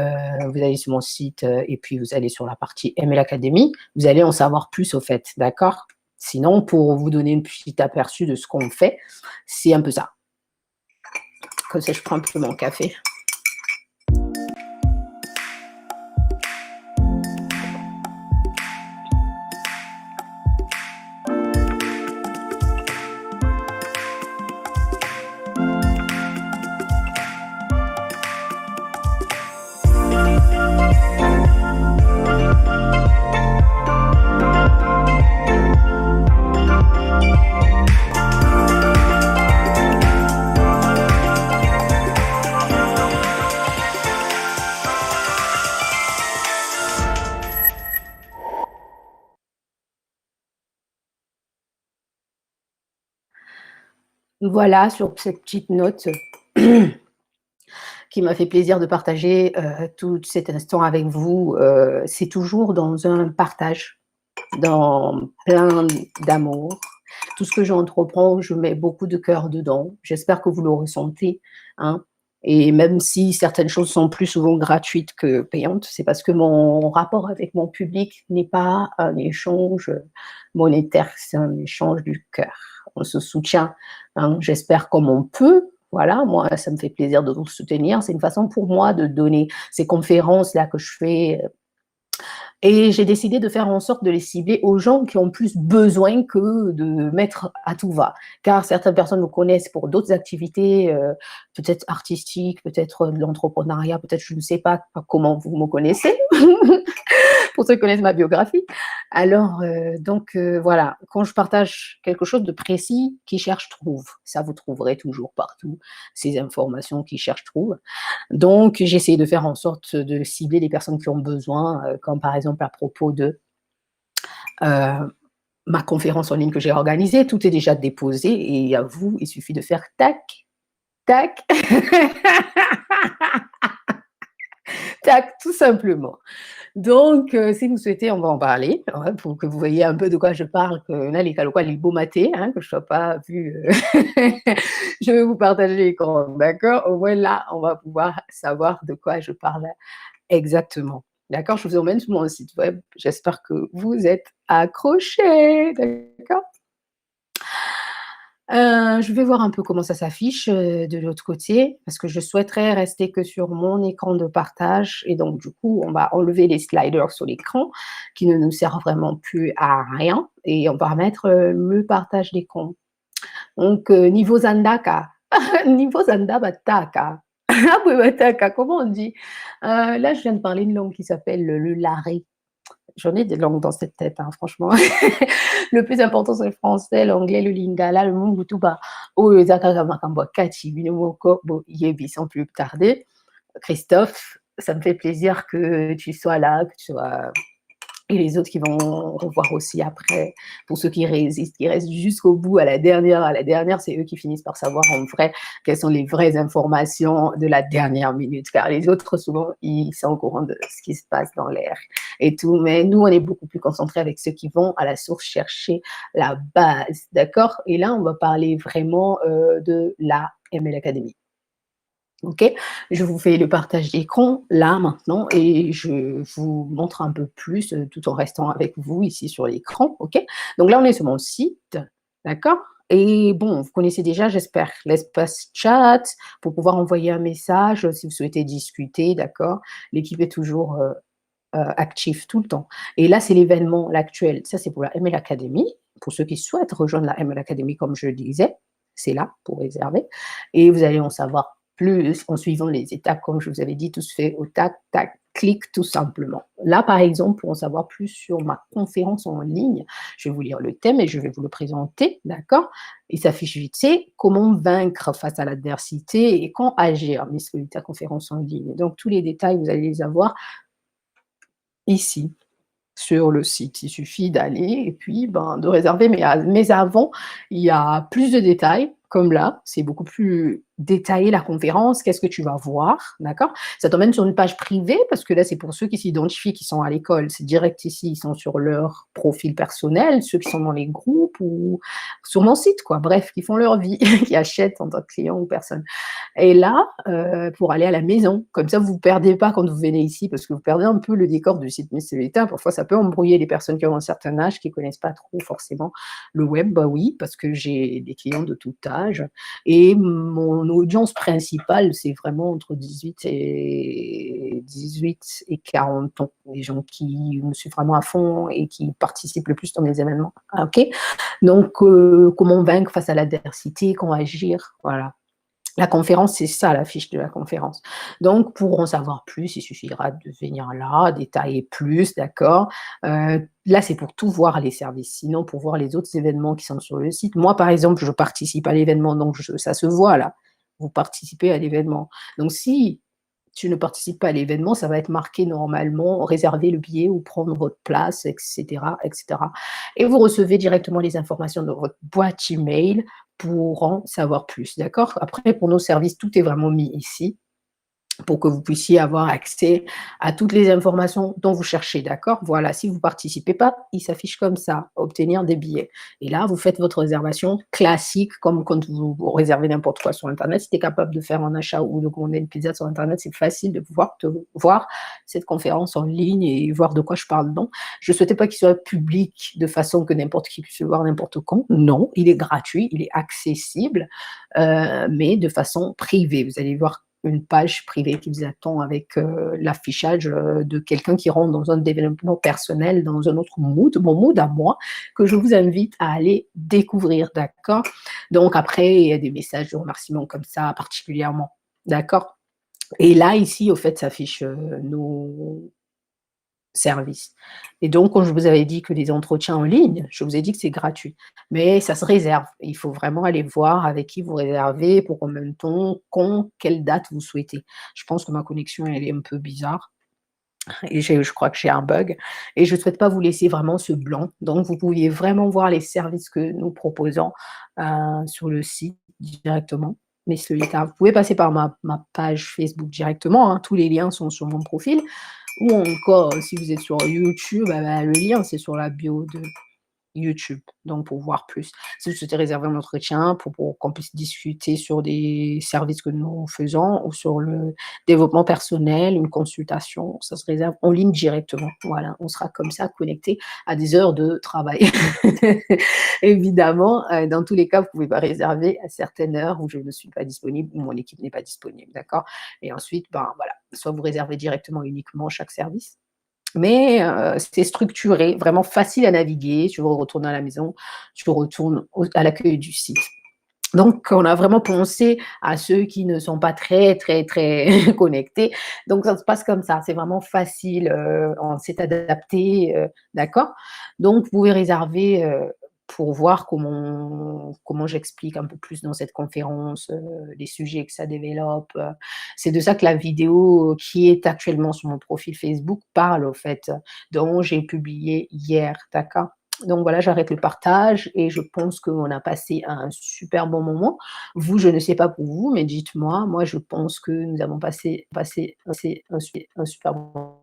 allez sur mon site et puis vous allez sur la partie ML Academy. Vous allez en savoir plus au fait, d'accord? Sinon, pour vous donner une petite aperçu de ce qu'on fait, c'est un peu ça. Comme ça, je prends un peu mon café. Voilà, sur cette petite note qui m'a fait plaisir de partager tout cet instant avec vous. C'est toujours dans un partage, dans plein d'amour. Tout ce que j'entreprends, je mets beaucoup de cœur dedans. J'espère que vous le ressentez, hein. Et même si certaines choses sont plus souvent gratuites que payantes, c'est parce que mon rapport avec mon public n'est pas un échange monétaire, c'est un échange du cœur. On se soutient, hein, j'espère comme on peut. Voilà, moi, ça me fait plaisir de vous soutenir. C'est une façon pour moi de donner ces conférences-là que je fais. Et j'ai décidé de faire en sorte de les cibler aux gens qui ont plus besoin que de mettre à tout va. Car certaines personnes me connaissent pour d'autres activités, peut-être artistiques, peut-être de l'entrepreneuriat, peut-être je ne sais pas comment vous me connaissez, pour ceux qui connaissent ma biographie. Alors, voilà, quand je partage quelque chose de précis, qui cherche trouve. Ça, vous trouverez toujours partout ces informations qui cherchent trouvent. Donc, j'ai essayé de faire en sorte de cibler les personnes qui ont besoin, comme par exemple à propos de ma conférence en ligne que j'ai organisée. Tout est déjà déposé et à vous, il suffit de faire tac, tac, tac, tout simplement. Donc, si vous souhaitez, on va en parler, ouais, pour que vous voyez un peu de quoi je parle, que là, les quoi, les beaux matés, hein, que je ne sois pas vue. Je vais vous partager l'écran, d'accord? Au moins là, on va pouvoir savoir de quoi je parle exactement. D'accord? Je vous emmène sur mon site web. J'espère que vous êtes accrochés, d'accord? Je vais voir un peu comment ça s'affiche, de l'autre côté, parce que je souhaiterais rester que sur mon écran de partage et donc du coup, on va enlever les sliders sur l'écran qui ne nous servent vraiment plus à rien et on va remettre, le partage d'écran. Donc, niveau Zandaka, niveau Zanda Bataka. Ah oui, Bataka, comment on dit? Là, je viens de parler une langue qui s'appelle le lari. J'en ai des langues dans cette tête, hein, franchement. Le plus important, c'est le français, l'anglais, le lingala, le mungtuba. Oh, le zakaka makambo kati, binomoko, bo yebi, sans plus tarder. Christophe, ça me fait plaisir que tu sois là, que tu sois et les autres qui vont revoir aussi après, pour ceux qui résistent, qui restent jusqu'au bout, à la dernière, c'est eux qui finissent par savoir en vrai quelles sont les vraies informations de la dernière minute, car les autres, souvent, ils sont au courant de ce qui se passe dans l'air et tout, mais nous, on est beaucoup plus concentrés avec ceux qui vont à la source chercher la base, d'accord? Et là, on va parler vraiment de la ML Academy. OK? Je vous fais le partage d'écran là maintenant et je vous montre un peu plus, tout en restant avec vous ici sur l'écran, OK? Donc là, on est sur mon site, d'accord? Et bon, vous connaissez déjà, j'espère, l'espace chat pour pouvoir envoyer un message, si vous souhaitez discuter, d'accord? L'équipe est toujours, active tout le temps et là, c'est l'événement, l'actuel. Ça, c'est pour la ML Academy. Pour ceux qui souhaitent rejoindre la ML Academy, comme je le disais, c'est là pour réserver et vous allez en savoir plus en suivant les étapes, comme je vous avais dit, tout se fait au tac, tac, clic, tout simplement. Là, par exemple, pour en savoir plus sur ma conférence en ligne, je vais vous lire le thème et je vais vous le présenter, d'accord? Il s'affiche vite, c'est comment vaincre face à l'adversité et quand agir, Miss Lolita conférence en ligne. Donc, tous les détails, vous allez les avoir ici sur le site. Il suffit d'aller et puis de réserver. Mais avant, il y a plus de détails comme là, c'est beaucoup plus détaillé la conférence, qu'est-ce que tu vas voir, d'accord? Ça t'emmène sur une page privée parce que là, c'est pour ceux qui s'identifient, qui sont à l'école, c'est direct ici, ils sont sur leur profil personnel, ceux qui sont dans les groupes ou sur mon site, quoi. Bref, qui font leur vie, qui achètent en tant que client ou personne. Et là, pour aller à la maison, comme ça, vous ne perdez pas quand vous venez ici, parce que vous perdez un peu le décor du site Miss Célestin. Parfois, ça peut embrouiller les personnes qui ont un certain âge, qui ne connaissent pas trop forcément le web. Bah oui, parce que j'ai des clients de tout âge. Et mon audience principale, c'est vraiment entre 18 et 40 ans. Les gens qui me suivent vraiment à fond et qui participent le plus dans mes événements. Ah, ok. Donc, comment vaincre face à l'adversité, comment agir, voilà. La conférence, c'est ça la fiche de la conférence. Donc, pour en savoir plus, il suffira de venir là, détailler plus, d'accord? Là, c'est pour tout voir les services. Sinon, pour voir les autres événements qui sont sur le site, moi, par exemple, je participe à l'événement, donc ça se voit là. Vous participez à l'événement. Donc, si tu ne participes pas à l'événement, ça va être marqué normalement, réserver le billet ou prendre votre place, etc., etc. Et vous recevez directement les informations dans votre boîte email pour en savoir plus, d'accord? Après, pour nos services, tout est vraiment mis ici pour que vous puissiez avoir accès à toutes les informations dont vous cherchez, d'accord? Voilà, si vous ne participez pas, il s'affiche comme ça, obtenir des billets. Et là, vous faites votre réservation classique, comme quand vous réservez n'importe quoi sur Internet. Si tu es capable de faire un achat ou de commander une pizza sur Internet, c'est facile de pouvoir voir cette conférence en ligne et voir de quoi je parle dedans. Je ne souhaitais pas qu'il soit public de façon que n'importe qui puisse le voir n'importe quand. Non, il est gratuit, il est accessible, mais de façon privée. Vous allez voir une page privée qui vous attend avec l'affichage de quelqu'un qui rentre dans un développement personnel, dans un autre mood, mon mood à moi, que je vous invite à aller découvrir, d'accord? Donc après, il y a des messages de remerciement comme ça particulièrement, d'accord? Et là, ici, au fait, s'affichent nos service. Et donc, quand je vous avais dit que les entretiens en ligne, je vous ai dit que c'est gratuit. Mais ça se réserve. Il faut vraiment aller voir avec qui vous réservez, pour combien de temps, quand, quelle date vous souhaitez. Je pense que ma connexion, elle est un peu bizarre. Et je crois que j'ai un bug. Et je ne souhaite pas vous laisser vraiment ce blanc. Donc, vous pouviez vraiment voir les services que nous proposons sur le site directement. Mais celui-là, vous pouvez passer par ma page Facebook directement. Hein. Tous les liens sont sur mon profil. Ou encore, si vous êtes sur YouTube, le lien, c'est sur la bio de YouTube, donc pour voir plus. Si vous souhaitez réserver un entretien pour qu'on puisse discuter sur des services que nous faisons ou sur le développement personnel, une consultation, ça se réserve en ligne directement. Voilà, on sera comme ça connecté à des heures de travail. Évidemment, dans tous les cas, vous ne pouvez pas réserver à certaines heures où je ne suis pas disponible ou mon équipe n'est pas disponible, d'accord? Et ensuite, voilà, soit vous réservez directement uniquement chaque service, mais c'est structuré, vraiment facile à naviguer. Tu retournes à la maison, tu retournes à l'accueil du site. Donc, on a vraiment pensé à ceux qui ne sont pas très, très, très connectés. Donc, ça se passe comme ça. C'est vraiment facile. On s'est adapté, d'accord? Donc, vous pouvez réserver pour voir comment j'explique un peu plus dans cette conférence, les sujets que ça développe. C'est de ça que la vidéo qui est actuellement sur mon profil Facebook parle, au fait, dont j'ai publié hier, d'accord? Donc voilà, j'arrête le partage et je pense qu'on a passé un super bon moment. Vous, je ne sais pas pour vous, mais dites-moi, moi je pense que nous avons passé un super bon moment.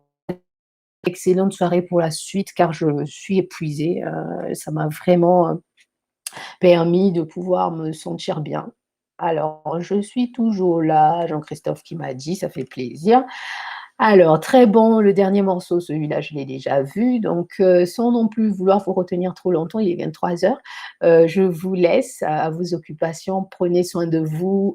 Excellente soirée pour la suite car je suis épuisée. Ça m'a vraiment permis de pouvoir me sentir bien. Alors, je suis toujours là, Jean-Christophe qui m'a dit, ça fait plaisir. Alors, très bon, le dernier morceau, celui-là, je l'ai déjà vu. Donc, sans non plus vouloir vous retenir trop longtemps, il est 23h. Je vous laisse à vos occupations. Prenez soin de vous.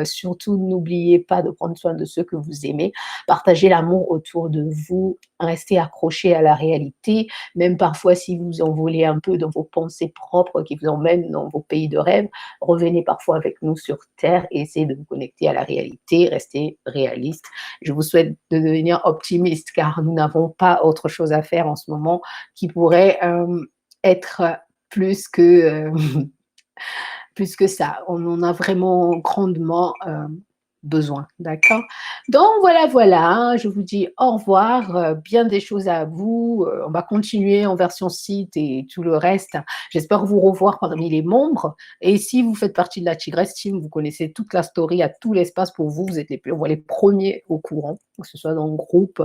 Surtout, n'oubliez pas de prendre soin de ceux que vous aimez. Partagez l'amour autour de vous. Restez accrochés à la réalité. Même parfois, si vous envolez un peu dans vos pensées propres qui vous emmènent dans vos pays de rêve, revenez parfois avec nous sur Terre et essayez de vous connecter à la réalité. Restez réaliste. Je vous souhaite de devenir optimiste car nous n'avons pas autre chose à faire en ce moment qui pourrait être plus que ça. On en a vraiment grandement besoin, d'accord? Donc voilà, je vous dis au revoir, bien des choses à vous, on va continuer en version site et tout le reste. J'espère vous revoir parmi les membres et si vous faites partie de la Tigresse Team, vous connaissez toute la story, à tout l'espace pour vous, vous êtes les premiers au courant, que ce soit dans le groupe,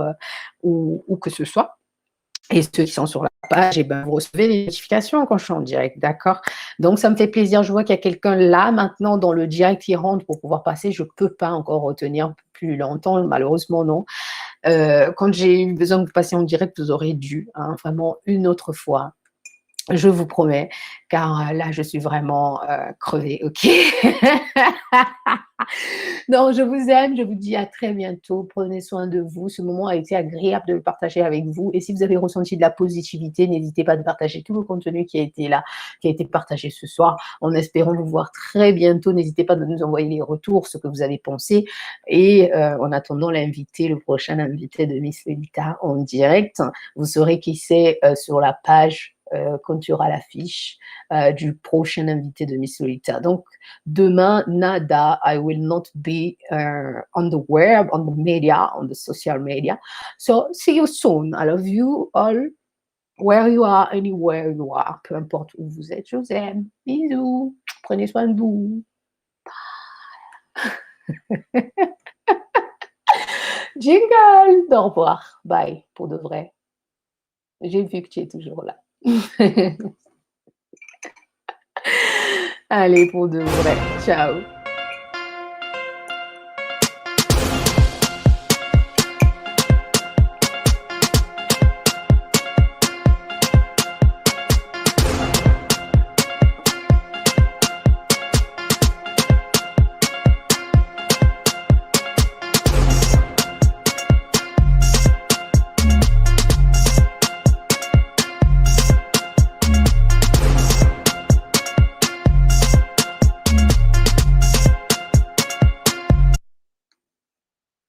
ou que ce soit. Et ceux qui sont sur la page, eh ben, vous recevez les notifications quand je suis en direct, d'accord? Donc, ça me fait plaisir. Je vois qu'il y a quelqu'un là, maintenant, dans le direct qui rentre pour pouvoir passer. Je ne peux pas encore retenir plus longtemps, malheureusement, non. Quand j'ai eu besoin que vous passiez en direct, vous aurez dû, hein, vraiment une autre fois. Je vous promets, car là, je suis vraiment crevée, ok? Non, je vous aime, je vous dis à très bientôt. Prenez soin de vous. Ce moment a été agréable de le partager avec vous. Et si vous avez ressenti de la positivité, n'hésitez pas à partager tout le contenu qui a été là, qui a été partagé ce soir, en espérant vous voir très bientôt. N'hésitez pas à nous envoyer les retours, ce que vous avez pensé. Et en attendant l'invité, le prochain invité de Miss Lolita en direct, vous saurez qui c'est sur la page quand tu auras l'affiche du prochain invité de Miss Lolita. Donc, demain, nada, I will not be on the web, on the media, on the social media. So, see you soon. I love you all, where you are, anywhere you are, peu importe où vous êtes, je vous aime. Bisous. Prenez soin de vous. Jingle. Au revoir. Bye, pour de vrai. J'ai vu que tu es toujours là. Allez, pour de vrai. Ciao.